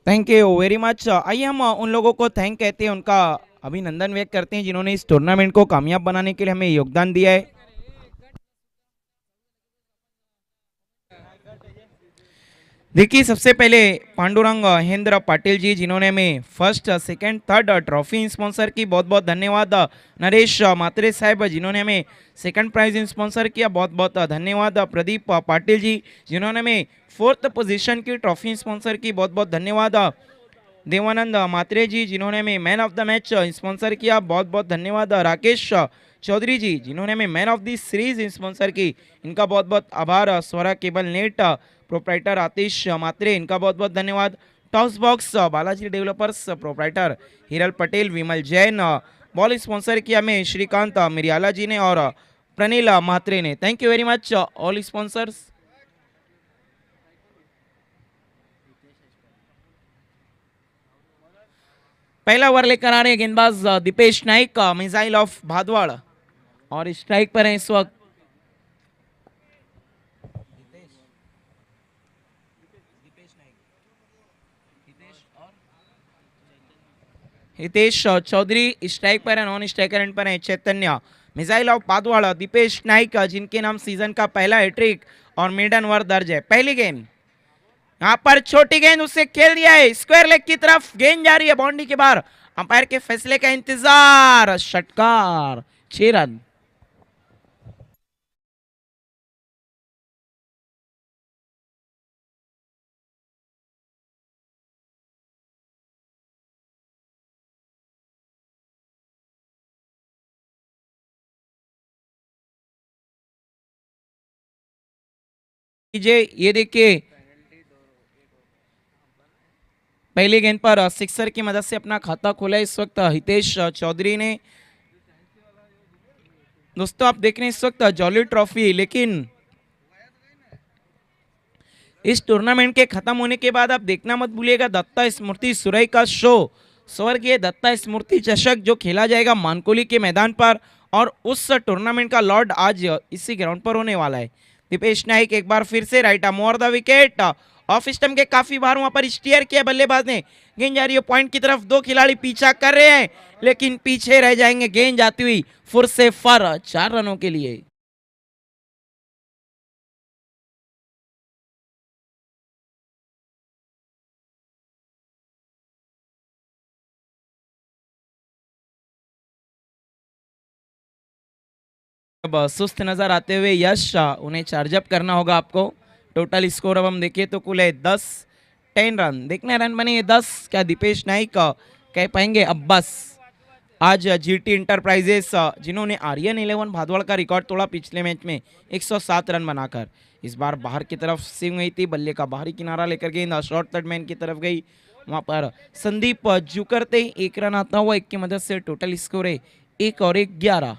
Thank you very much. आइए हम उन लोगों को थैंक कहते हैं, उनका अभिनंदन व्यक्त करते हैं जिन्होंने इस टूर्नामेंट को कामयाब बनाने के लिए हमें योगदान दिया है. देखिए सबसे पहले पांडुरंग हेंद्र पाटिल जी जिन्होंने हमें first second third trophy sponsor की, बहुत बहुत धन्यवाद. नरेश मात्रे साहब जिन्होंने हमें सेकंड प्राइज स्पॉन्सर किया, बहुत बहुत धन्यवाद. प्रदीप पाटिल जी जिन्होंने हमें फोर्थ पोजीशन की ट्रॉफी स्पॉन्सर की, बहुत बहुत धन्यवाद. देवानंद मात्रे जी जिन्होंने हमें man of the match sponsor किया, बहुत बहुत धन्यवाद. राकेश चौधरी जी जिन्होंने हमें man of the series sponsor की, इनका बहुत बहुत आभार. Swara cable net proprietor Atish Mhatre, इनका बहुत बहुत धन्यवाद. Toss box Balaji developers proprietor Hiral Patel, Vimal Jain. Ball sponsor किया हमें श्रीकांत मिरियाला जी ने और प्रणील मात्रे ने. Thank you very much all sponsors. पहला ओवर लेकर आ रहे हैं गेंदबाज दीपेश नाइक, मिसाइल ऑफ भादवाड़, और स्ट्राइक पर है इस वक्त हितेश चौधरी. स्ट्राइक पर है, नॉन स्ट्राइकर एंड पर है चैतन्य. मिसाइल ऑफ भादवाड़ दीपेश नाइक जिनके नाम सीजन का पहला हैट्रिक और मेडन ओवर दर्ज है. पहली गेंद यहाँ पर छोटी गेंद, उससे खेल दिया है स्क्वायर लेग की तरफ. गेंद जा रही है बाउंड्री के बाहर. अंपायर के फैसले का इंतजार. षटकार, 6 रन. ये देखिए पहली गेंद पर सिक्सर की मदद से अपना खाता खोला इस वक्त हितेश चौधरी ने. दोस्तों आप देख रहे हैं इस वक्त जॉली ट्रॉफी, लेकिन इस टूर्नामेंट के खत्म होने के बाद आप देखना मत भूलिएगा दत्ता स्मृति सुरई का शो, स्वर्गीय दत्ता स्मृति चषक, जो खेला जाएगा मानकोली के मैदान पर. और उस टूर्नामेंट का लॉर्ड आज इसी ग्राउंड पर होने वाला है. दीपेश नाइक एक बार फिर से right arm over the wicket. Off stump के काफी बार वहां पर स्टीयर किया बल्लेबाज ने. गेंद जा रही है पॉइंट की तरफ. 2 खिलाड़ी पीछा कर रहे हैं लेकिन पीछे रह जाएंगे. गेंद जाती हुई फुर से फर 4 रनों के लिए. अब सुस्त नजर आते हुए यश, उन्हें चार्जअप करना होगा आपको. टोटल स्कोर अब हम देखिए तो कुल है 10 रन. देखने रन बने 10. क्या दीपेश नाइक कह पाएंगे अब बस. आज जीटी इंटरप्राइजेस जिन्होंने आर्यन 11 भादवाड़ का रिकॉर्ड तोड़ा पिछले मैच में 107 रन बनाकर, इस बार बाहर की तरफ स्विंग हुई थी. बल्ले का बाहरी किनारा लेकर गेंद शॉर्ट थर्ड मैन की तरफ गई. वहां पर संदीप जुकरते 1 रन आता हुआ. 1 की मदद से टोटल स्कोर है 1 और 1 11.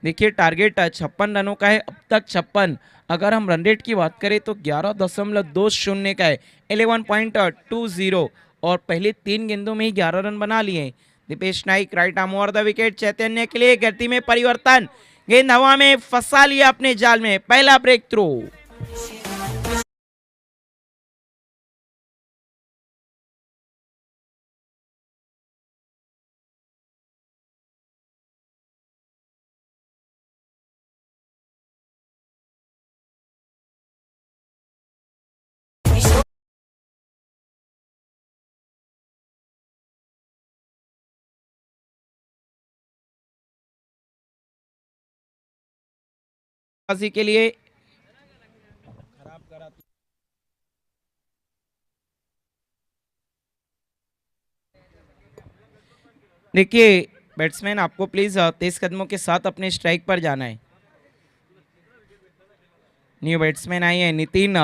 देखिए टारगेट 56 रनों का है, अब तक 56. अगर हम रन रेट की बात करें तो 11.20 का है, 11.20, और पहले 3 गेंदों में ही 11 रन बना लिए. Deepesh Naik right arm over the wicket. Chaitanya के लिए गति में परिवर्तन. गेंद हवा में फंसा लिया अपने जाल में. पहला ब्रेक थ्रू. के लिए देखिए बैट्समैन आपको प्लीज तेज कदमों के साथ अपने स्ट्राइक पर जाना है. न्यू बैट्समैन आए हैं नितिन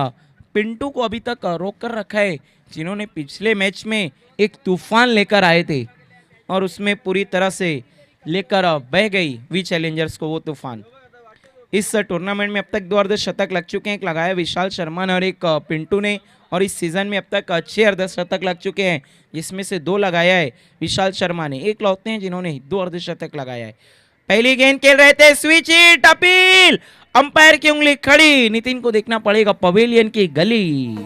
पिंटू को अभी तक रोक कर रखा है, जिन्होंने पिछले मैच में एक तूफान लेकर आए थे और उसमें पूरी तरह से लेकर बह गई वी चैलेंजर्स को वो तूफान. इस टूर्नामेंट में अब तक 2 अर्धशतक लग चुके हैं, एक लगाया विशाल शर्मा ने और एक पिंटू ने, और इस सीजन में अब तक 6 अर्धशतक लग चुके हैं, जिसमें से 2 लगाया है विशाल शर्मा ने, एक लौते हैं जिन्होंने 2 अर्धशतक लगाया है। पहली गेंद खेल रहे थे, स्विच हिट, अपील, अंपायर की उंगली खड़ी, नितिन को देखना पड़ेगा पवेलियन की गली।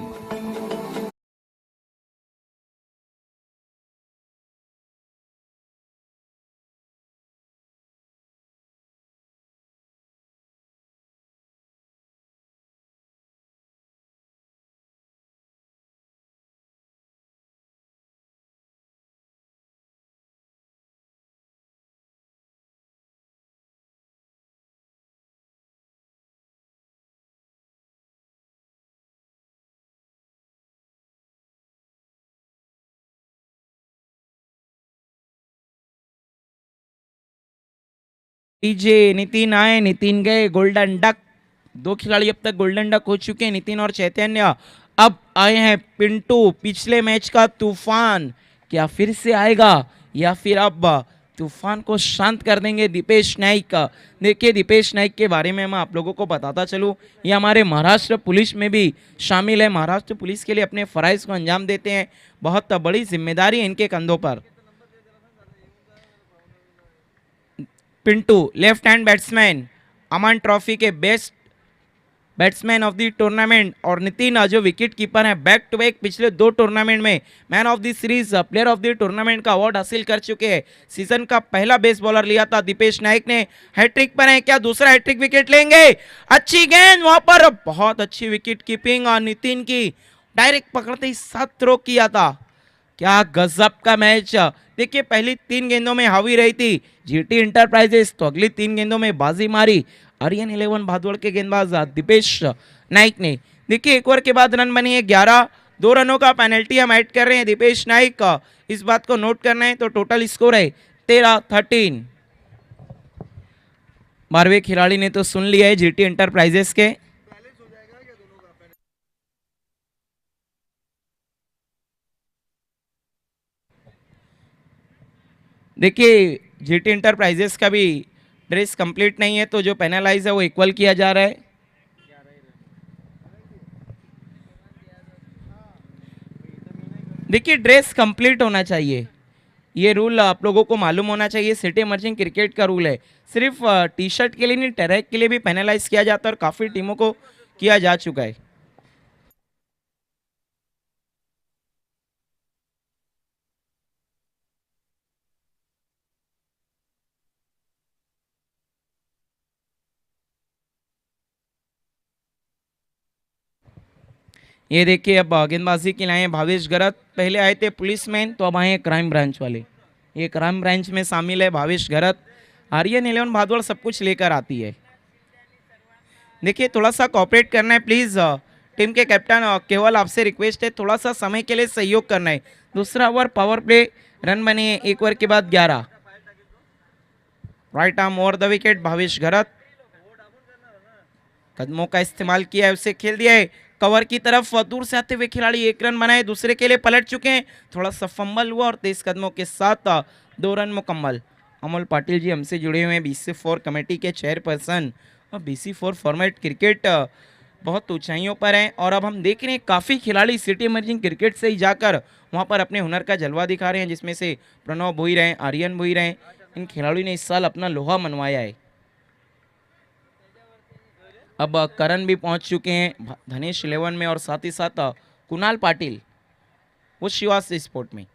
डीजे नितिन आए, नितिन गए, गोल्डन डक, 2 खिलाड़ी अब तक गोल्डन डक हो चुके हैं, नितिन और चैतन्य। अब आए हैं पिंटू, पिछले मैच का तूफान, क्या फिर से आएगा या फिर अब तूफान को शांत कर देंगे दीपेश नाइक। देखिए दीपेश नाइक के बारे में मैं आप लोगों को बताता चलूं, ये हमारे महाराष्ट्र पुलिस में भी शामिल है, महाराष्ट्र पुलिस के लिए अपने फराइज को अंजाम देते हैं, बहुत बड़ी जिम्मेदारी है इनके कंधों पर। Pintu left hand batsman, Aman trophy के best batsman of the tournament, और नितिन जो विकेट कीपर है, बैक टू बैक पिछले 2 टूर्नामेंट में man of the series, player of the tournament का अवार्ड हासिल कर चुके हैं। सीजन का पहला बेस्ट बॉलर लिया था दीपेश नाइक ने, हैट्रिक पर है, क्या दूसरा हैट्रिक विकेट लेंगे? अच्छी गेंद वहां पर, बहुत अच्छी विकेट कीपिंग और नितिन की, डायरेक्ट पकड़ते ही 7 थ्रो किया था। क्या गजब का मैच। देखिए पहली 3 गेंदों में हावी रही थी जीटी इंटरप्राइजेस, तो अगली 3 गेंदों में बाजी मारी आर्यन 11 भादवड़ के गेंदबाज दीपेश नाइक ने। देखिए 1 ओवर के बाद रन बनी है 11, 2 रनों का पेनल्टी हम ऐड कर रहे हैं दीपेश नाइक का, इस बात को नोट करना है। तो टोटल स्कोर है 13-13। 12वें खिलाड़ी ने तो सुन लिया है जीटी इंटरप्राइजेस के। देखिए जीटी इंटरप्राइजेस का भी ड्रेस कंप्लीट नहीं है, तो जो पेनलाइज है वो इक्वल किया जा रहा है। देखिए ड्रेस कंप्लीट होना चाहिए, ये रूल आप लोगों को मालूम होना चाहिए, सिटी इमर्जिंग क्रिकेट का रूल है। सिर्फ टी शर्ट के लिए नहीं, टैरेक के लिए भी पेनलाइज किया जाता है, और काफ़ी टीमों को किया जा चुका है। ये देखिए अब गेंदबाजी के लिए आए भावेश गरत, पहले आए थे पुलिसमैन, तो अब आए हैं क्राइम ब्रांच वाले। ये क्राइम ब्रांच में शामिल है भावेश गरत। आर्यन 11 भादवड़ सब कुछ लेकर आती है। देखिए थोड़ा सा कॉपरेट करना है प्लीज, टीम के कैप्टन केवल आपसे रिक्वेस्ट है, थोड़ा सा समय के लिए सहयोग करना है। दूसरा ओवर पावर प्ले, रन बने हैं 1 ओवर के बाद 11। Right arm over the wicket, Bhavesh Garat कदमों का इस्तेमाल किया है, उसे खेल दिया है कवर की तरफ, दूर से आते हुए खिलाड़ी 1 रन बनाए, दूसरे के लिए पलट चुके हैं, थोड़ा सा फंबल हुआ और तेज कदमों के साथ 2 रन मुकम्मल। अमोल पाटिल जी हमसे जुड़े हुए हैं, BC4 कमेटी के चेयरपर्सन, और BC4 फॉर्मेट क्रिकेट बहुत ऊंचाइयों पर है, और अब हम देख रहे हैं काफ़ी खिलाड़ी सिटी इमर्जिंग क्रिकेट से ही जाकर वहाँ पर अपने हुनर का जलवा दिखा रहे हैं, जिसमें से प्रणव भुई रहे, आर्यन भुई रहे, इन खिलाड़ियों ने इस साल अपना लोहा मनवाया है। अब करण भी पहुंच चुके हैं धनेश 11 में, और साथ ही साथ कुणाल पाटिल वो शिवास स्पोर्ट में।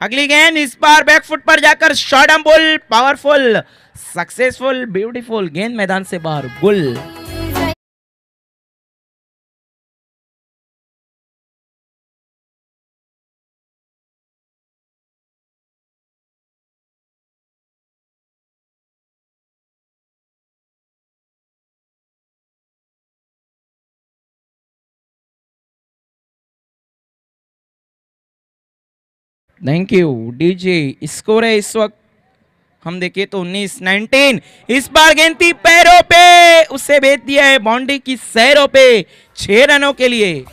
अगली गेंद इस बार बैकफुट पर जाकर short arm ball, powerful, successful, beautiful गेंद मैदान से बाहर, गुल। Thank you DJ. स्कोर है इस वक्त हम देखें तो 19-19। इस बार गेंद थी पैरों पे, उसे भेज दिया है बाउंड्री की सैरों पे 6 रनों के लिए।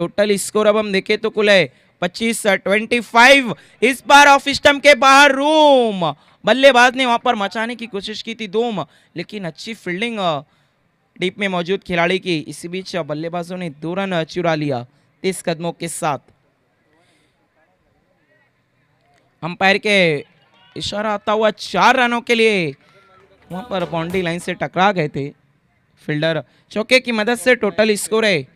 टोटल स्कोर अब हम देखें तो कुल है 25-25। इस बार ऑफ स्टंप के बाहर रूम, बल्लेबाज ने वहां पर मचाने की कोशिश की थी धूम, लेकिन अच्छी फील्डिंग डीप में मौजूद खिलाड़ी की। इसी बीच बल्लेबाजों ने 2 रन चुरा लिया 30 कदमों के साथ। अंपायर के इशारा आता हुआ 4 रनों के लिए वहां पर बाउंड्री लाइन से टकरा गए थे फील्डर। चौके की मदद से टोटल स्कोर है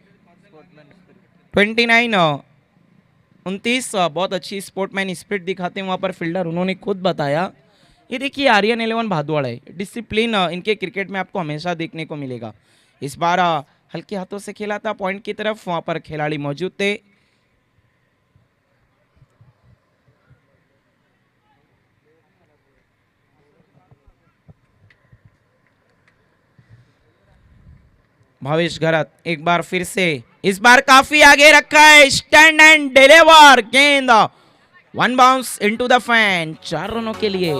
29-29। बहुत अच्छी स्पोर्टमैन स्पिरिट दिखाते हैं वहां पर फील्डर, उन्होंने खुद बताया। ये देखिए आर्यन 11 भादुआड़ है, डिसिप्लिन इनके क्रिकेट में आपको हमेशा देखने को मिलेगा। इस बार हल्के हाथों से खेला था पॉइंट की तरफ, वहां पर खिलाड़ी मौजूद थे। भावेश घरत एक बार फिर से, इस बार काफी आगे रखा है, स्टैंड एंड डिलीवर, गेंद 1 बाउंस इनटू द फैन, 4 रनों के लिए।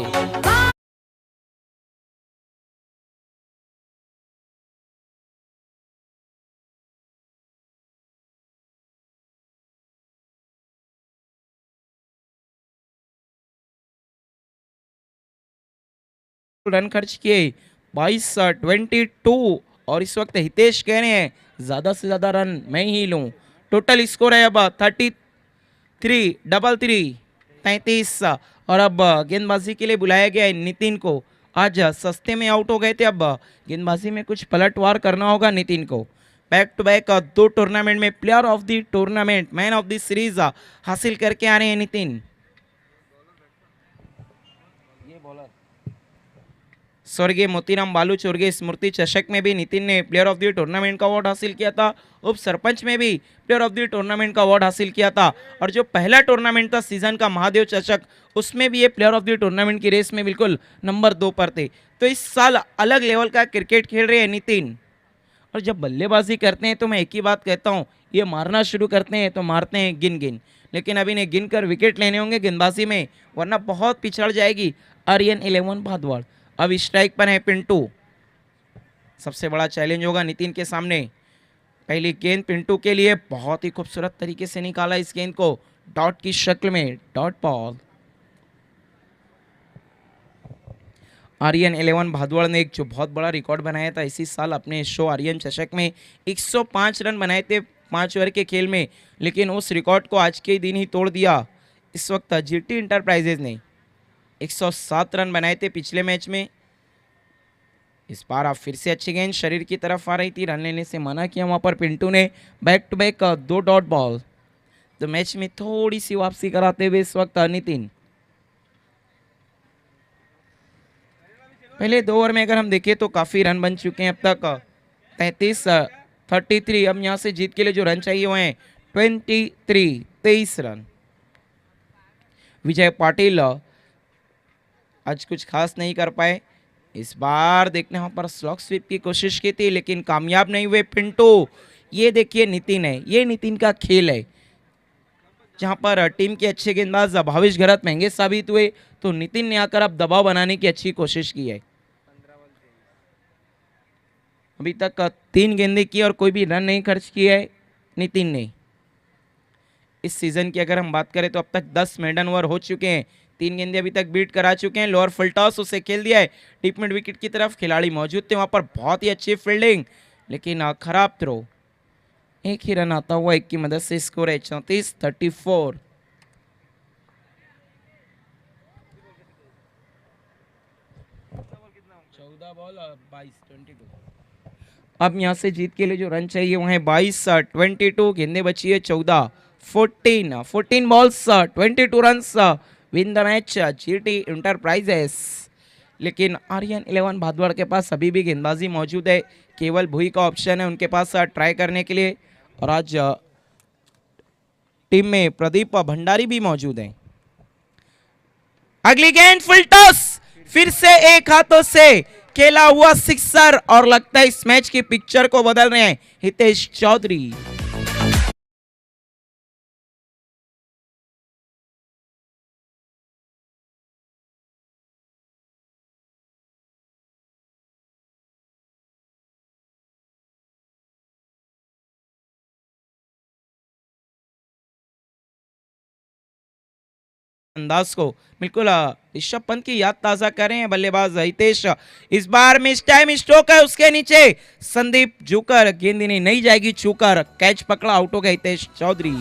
रन खर्च किए 22-22, और इस वक्त हितेश कह रहे हैं ज्यादा से ज्यादा रन मैं ही लूं। टोटल स्कोर है अब 33 और अब गेंदबाजी के लिए बुलाया गया है नितिन को। आज सस्ते में आउट हो गए थे, अब गेंदबाजी में कुछ पलटवार करना होगा नितिन को। बैक टू बैक 2 टूर्नामेंट में player of the tournament, man of the series हासिल करके आ रहे हैं नितिन। स्वर्गीय मोतीराम बालू चोरगे स्मृति चषक में भी नितिन ने प्लेयर ऑफ द टूर्नामेंट का अवार्ड हासिल किया था। उप सरपंच में भी प्लेयर ऑफ द टूर्नामेंट का अवार्ड हासिल किया था, और जो पहला टूर्नामेंट था सीजन का महादेव चषक, उसमें भी ये प्लेयर ऑफ द टूर्नामेंट की रेस में बिल्कुल नंबर 2 पर थे। तो इस साल अलग लेवल का क्रिकेट खेल रहे हैं नितिन। और जब बल्लेबाजी करते हैं तो मैं एक ही बात कहता हूँ, ये मारना शुरू करते हैं तो मारते हैं गिन गिन, लेकिन अभी इन्हें गिन कर विकेट लेने होंगे गेंदबाजी में, वरना बहुत पिछड़ जाएगी आर्यन 11 भादवाड़। अब स्ट्राइक पर है पिंटू, सबसे बड़ा चैलेंज होगा नितिन के सामने। पहली गेंद पिंटू के लिए, बहुत ही खूबसूरत तरीके से निकाला इस गेंद को डॉट की शक्ल में, डॉट बॉल। आर्यन 11 भादुआड़ ने एक जो बहुत बड़ा रिकॉर्ड बनाया था इसी साल अपने शो आर्यन चषक में, 105 रन बनाए थे 5 ओवर के खेल में, लेकिन उस रिकॉर्ड को आज के दिन ही तोड़ दिया। इस वक्त जीटी इंटरप्राइजेज ने 107 रन बनाए थे पिछले मैच में। इस बार आप फिर से अच्छी गेंद शरीर की तरफ आ रही थी, रन लेने से मना किया वहां पर पिंटू ने। Back to back 2 dot ball, तो मैच में थोड़ी सी वापसी कराते हुए इस वक्त नितिन। पहले 2 ओवर में अगर हम देखें तो काफी रन बन चुके हैं अब तक 33। अब यहां से जीत के लिए जो रन चाहिए वो हैं 23 रन। विजय पाटिल आज कुछ खास नहीं कर पाए। इस बार देखने वहां पर स्लॉग स्वीप की कोशिश की थी, लेकिन कामयाब नहीं हुए पिंटू। ये देखिए नितिन है, ये नितिन का खेल है, जहां पर टीम के अच्छे गेंदबाज भावेश घरत महंगे साबित हुए, तो नितिन ने आकर अब दबाव बनाने की अच्छी कोशिश की है। अभी तक 3 गेंदें की और कोई भी रन नहीं खर्च किया है नितिन ने। इस सीजन की अगर हम बात करें तो अब तक 10 मेडन ओवर हो चुके हैं, 3 गेंदे अभी तक बीट करा चुके हैं। लोअर फुल टॉस उसे खेल दिया है डीप मिड विकेट की तरफ, खिलाड़ी मौजूद थे वहां पर, बहुत ही अच्छी फील्डिंग, लेकिन खराब थ्रो। एक ही रन आता हुआ, एक की मदद से स्कोर है 34-34। अब यहां से जीत के लिए जो रन चाहिए वो है 22-22, गेंदे बची है 14। 14 balls 22 runs win the match GT enterprises. लेकिन आर्यन 11 भादवाड़ के पास अभी भी गेंदबाजी मौजूद है, केवल भुई का ऑप्शन है उनके पास ट्राई करने के लिए, और आज टीम में प्रदीप भंडारी भी मौजूद हैं। अगली गेंद फुल टॉस, फिर से एक हाथों से खेला हुआ सिक्सर, और लगता है इस मैच की पिक्चर को बदल रहे हैं हितेश चौधरी। अंदाज को बिल्कुल ऋषभ पंत की याद ताजा कर रहे हैं बल्लेबाज हितेश। इस बार मिस टाइम स्ट्रोक है, उसके नीचे संदीप झुकर, गेंद इन्हें नहीं जाएगी छूकर, कैच पकड़ा, आउट हो गए Hitesh Chaudhary.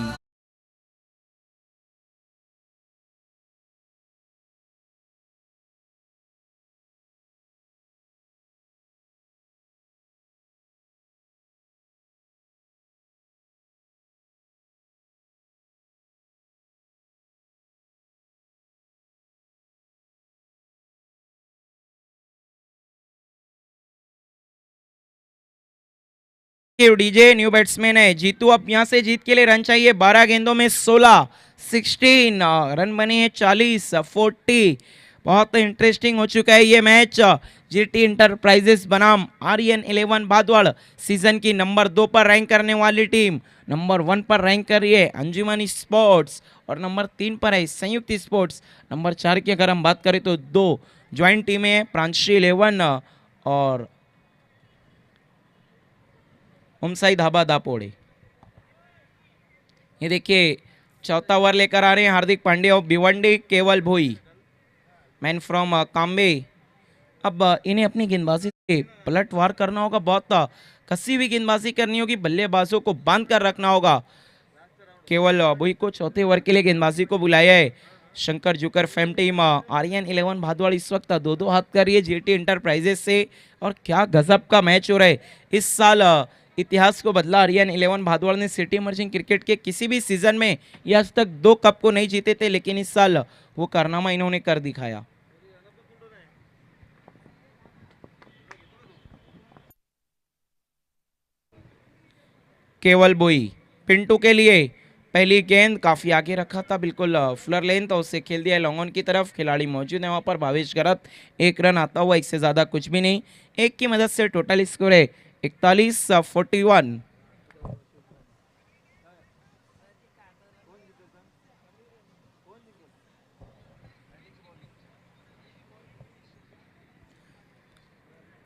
DJ new batsman है जीतू, अब यहां से जीत के लिए रन चाहिए, 12 गेंदों में 16 रन बने हैं 40 बहुत इंटरेस्टिंग हो चुका है ये मैच। जीटी इंटरप्राइजेस बनाम आर्यन 11 भादवाड़ सीजन की नंबर 2 पर रैंक करने वाली टीम नंबर 1 पर रैंक कर रही है अंजुमन स्पोर्ट्स, और नंबर 3 पर है संयुक्त स्पोर्ट्स। नंबर 4 की अगर हम बात करें तो 2 ज्वाइंट टीमें हैं, प्रांशी 11 और उमसाई धाबा दापोड़े। ये देखिए चौथा ओवर लेकर आ रहे हैं हार्दिक पांड्या और भिवंडी केवल भोई, मैन फ्रॉम काम्बे। अब इन्हें अपनी गेंदबाजी से पलटवार करना होगा, बहुत कसी हुई गेंदबाजी करनी होगी, बल्लेबाजों को बांध कर रखना होगा। केवल भोई को चौथे ओवर के लिए गेंदबाजी को बुलाया है शंकर जुकर फेम टीम। आर्यन 11 भादवाड़ इस वक्त 2-2 हाथ कर रही है जीटी इंटरप्राइजेस से, और क्या गजब का मैच हो रहा है। इस साल इतिहास को बदला आर्यन 11 भादवाड़ ने सिटी इमर्जिंग क्रिकेट के किसी भी सीजन में ये आज तक 2 कप को नहीं जीते थे, लेकिन इस साल वो कारनामा इन्होंने कर दिखाया। केवल बोई पिंटू के लिए पहली गेंद काफी आगे रखा था, बिल्कुल फ्लर लेन था, उससे खेल दिया लॉन्ग ऑन की तरफ। खिलाड़ी मौजूद है वहां पर भावेश गरत, 1 रन आता हुआ, इससे ज्यादा कुछ भी नहीं। 1 की मदद से टोटल स्कोर है 41-41।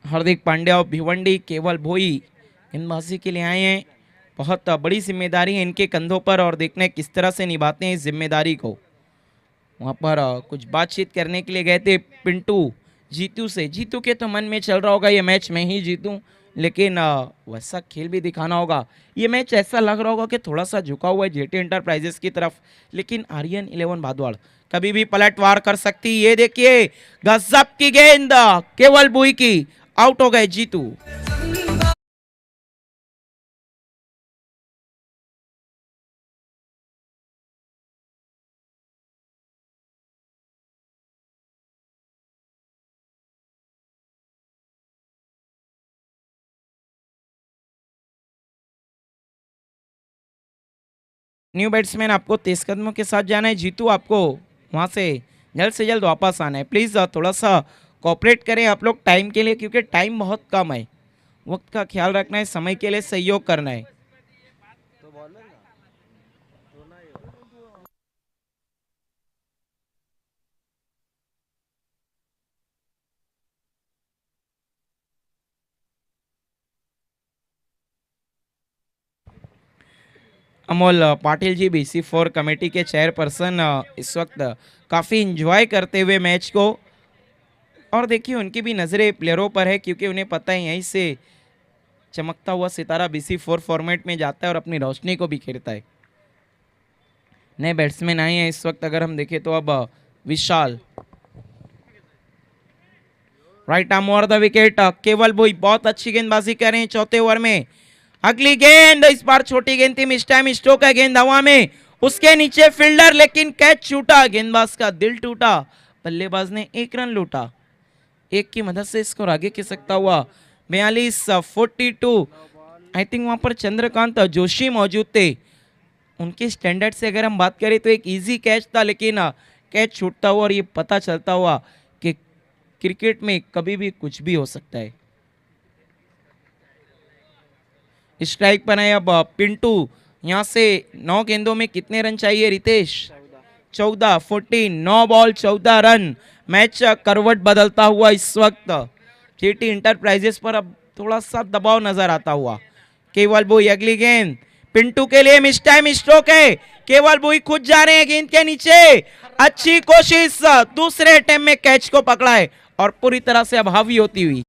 हार्दिक पांड्या और भिवंडी केवल भोई गेंदबाजी के लिए आए हैं। बहुत बड़ी जिम्मेदारी है इनके कंधों पर, और देखने किस तरह से निभाते हैं इस जिम्मेदारी को। वहां पर कुछ बातचीत करने के लिए गए थे पिंटू जीतू से। जीतू के तो मन में चल रहा होगा ये मैच मैं ही जीतूं, लेकिन वैसा खेल भी दिखाना होगा। ये मैच ऐसा लग रहा होगा कि थोड़ा सा झुका हुआ है जेटी इंटरप्राइजेस की तरफ, लेकिन आर्यन 11 भादवाड़ कभी भी पलटवार कर सकती। ये देखिए गजब की गेंद केवल बुई की, आउट हो गए जीतू। न्यू बैट्समैन आपको तेज कदमों के साथ जाना है, जीतू आपको वहां से जल्द वापस आना है। प्लीज़ थोड़ा सा कोऑपरेट करें आप लोग टाइम के लिए, क्योंकि टाइम बहुत कम है, वक्त का ख्याल रखना है, समय के लिए सहयोग करना है। अमोल पाटिल जी BC4 कमेटी के चेयरपर्सन इस वक्त काफ़ी इंजॉय करते हुए मैच को, और देखिए उनकी भी नज़रें प्लेयरों पर है, क्योंकि उन्हें पता है यहीं से चमकता हुआ सितारा BC4 फॉर्मेट में जाता है और अपनी रोशनी को बिखेरता है। नए बैट्समैन आए हैं इस वक्त, अगर हम देखें तो अब Vishal right arm over the wicket, केवल भोई बहुत अच्छी गेंदबाजी कर रहे हैं चौथे ओवर में। अगली गेंद इस बार छोटी गेंद थी, मिस टाइम स्ट्रोक है, गेंद हवा में, उसके नीचे फील्डर, लेकिन कैच छूटा, गेंदबाज का दिल टूटा, बल्लेबाज ने 1 रन लूटा। 1 की मदद से स्कोर आगे खिंच सकता हुआ 42-42। आई थिंक वहां पर चंद्रकांत जोशी मौजूद थे, उनके स्टैंडर्ड से अगर हम बात करें तो एक इजी कैच था, लेकिन कैच छूटता हुआ और ये पता चलता हुआ कि क्रिकेट में कभी भी कुछ भी हो सकता है। स्ट्राइक पर है अब पिंटू, यहां से 9 गेंदों में कितने रन चाहिए रितेश? 14 9 ball 14 run. मैच करवट बदलता हुआ इस वक्त जीटी इंटरप्राइजेस पर अब थोड़ा सा दबाव नजर आता हुआ। केवल बोई अगली गेंद पिंटू के लिए मिस टाइम स्ट्रोक है, केवल भुई खुद जा रहे हैं गेंद के नीचे। अच्छी कोशिश, दूसरे अटेम्प्ट में कैच को पकड़ा है और पूरी तरह से अब हावी होती हुई।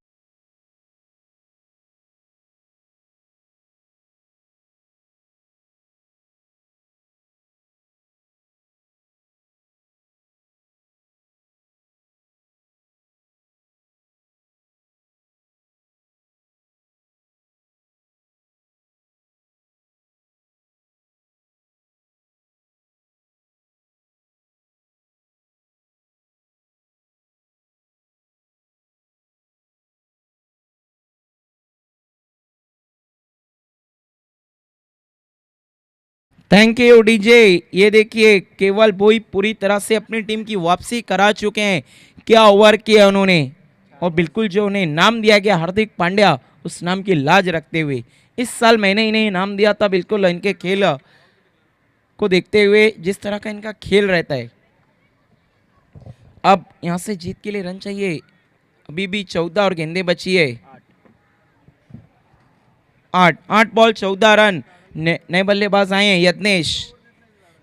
Thank you DJ. ये देखिए केवल बोई पूरी तरह से अपनी टीम की वापसी करा चुके हैं। क्या ओवर किया उन्होंने, और बिल्कुल जो उन्हें नाम दिया गया हार्दिक पांड्या, उस नाम की लाज रखते हुए। इस साल मैंने इन्हें नाम दिया था बिल्कुल इनके खेल को देखते हुए, जिस तरह का इनका खेल रहता है। अब यहाँ से जीत के लिए रन चाहिए, अभी भी 14 और गेंदें बची है। 8 बॉल 14 रन। नए बल्लेबाज आए हैं यज्ञेश,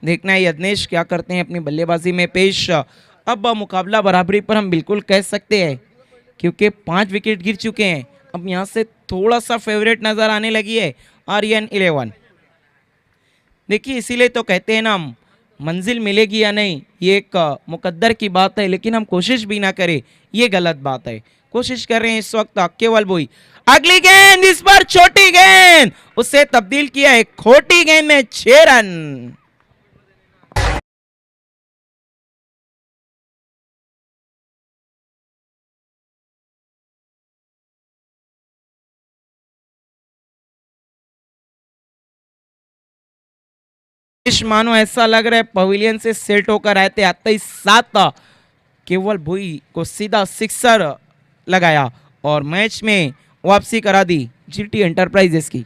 देखना है यज्ञेश क्या करते हैं अपनी बल्लेबाजी में पेश। अब मुकाबला बराबरी पर हम बिल्कुल कह सकते हैं, क्योंकि 5 विकेट गिर चुके हैं। अब यहाँ से थोड़ा सा फेवरेट नजर आने लगी है आर्यन 11। देखिए इसीलिए तो कहते हैं ना, मंजिल मिलेगी या नहीं ये एक मुकद्दर की बात है, लेकिन हम कोशिश भी ना करें ये गलत बात है। कोशिश कर रहे हैं इस वक्त केवल बोई। अगली गेंद, इस बार छोटी गेंद, उसे तब्दील किया है खोटी गेंद में 6 रन। मानो ऐसा लग रहा है पवेलियन से सेट होकर आए थे, आते ही 7 केवल भुई को सीधा सिक्सर लगाया और मैच में वापसी करा दी जीटी एंटरप्राइजेस की।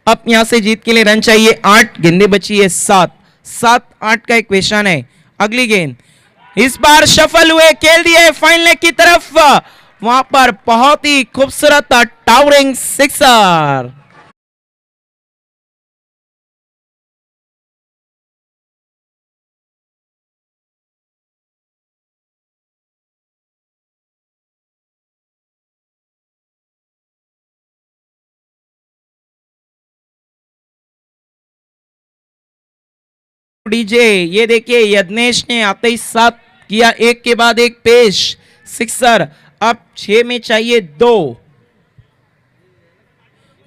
अब यहां से जीत के लिए रन चाहिए 8, गेंदें बची है 7-8 का इक्वेशन है। अगली गेंद इस बार सफल हुए, खेल दिए फाइन लेग की तरफ, वहां पर बहुत ही खूबसूरत टावरिंग सिक्सर। डीजे ये देखिए यज्ञेश ने आते ही 7 किया, एक के बाद एक पेश सिक्सर। अब 6 में चाहिए 2,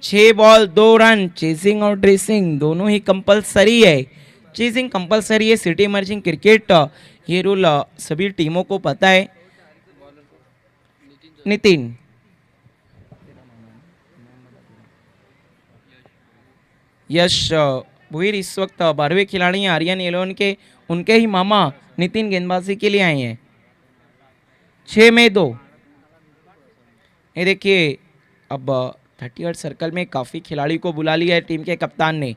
6 बॉल 2 रन। चेजिंग और ड्रेसिंग दोनों ही कंपलसरी है। चेजिंग कंपलसरी है सिटी इमर्जिंग क्रिकेट, ये रूल सभी टीमों को पता है। नितिन यश भुईर इस वक्त 12वें खिलाड़ी हैं आर्यन 11 के, उनके ही मामा नितिन गेंदबाजी के लिए आए हैं। 6 में 2। ये देखिए अब 38 सर्कल में काफी खिलाड़ी को बुला लिया है टीम के कप्तान ने।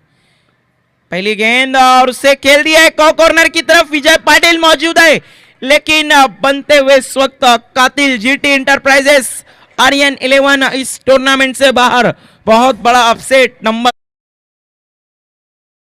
पहली गेंद और उसे खेल दिया है कॉर्नर की तरफ, विजय पाटिल मौजूद है, लेकिन बनते हुए इस वक्त कातिल जीटी एंटरप्राइजेस आर्यन 11 इस टूर्नामेंट से बाहर। बहुत बड़ा अपसेट नंबर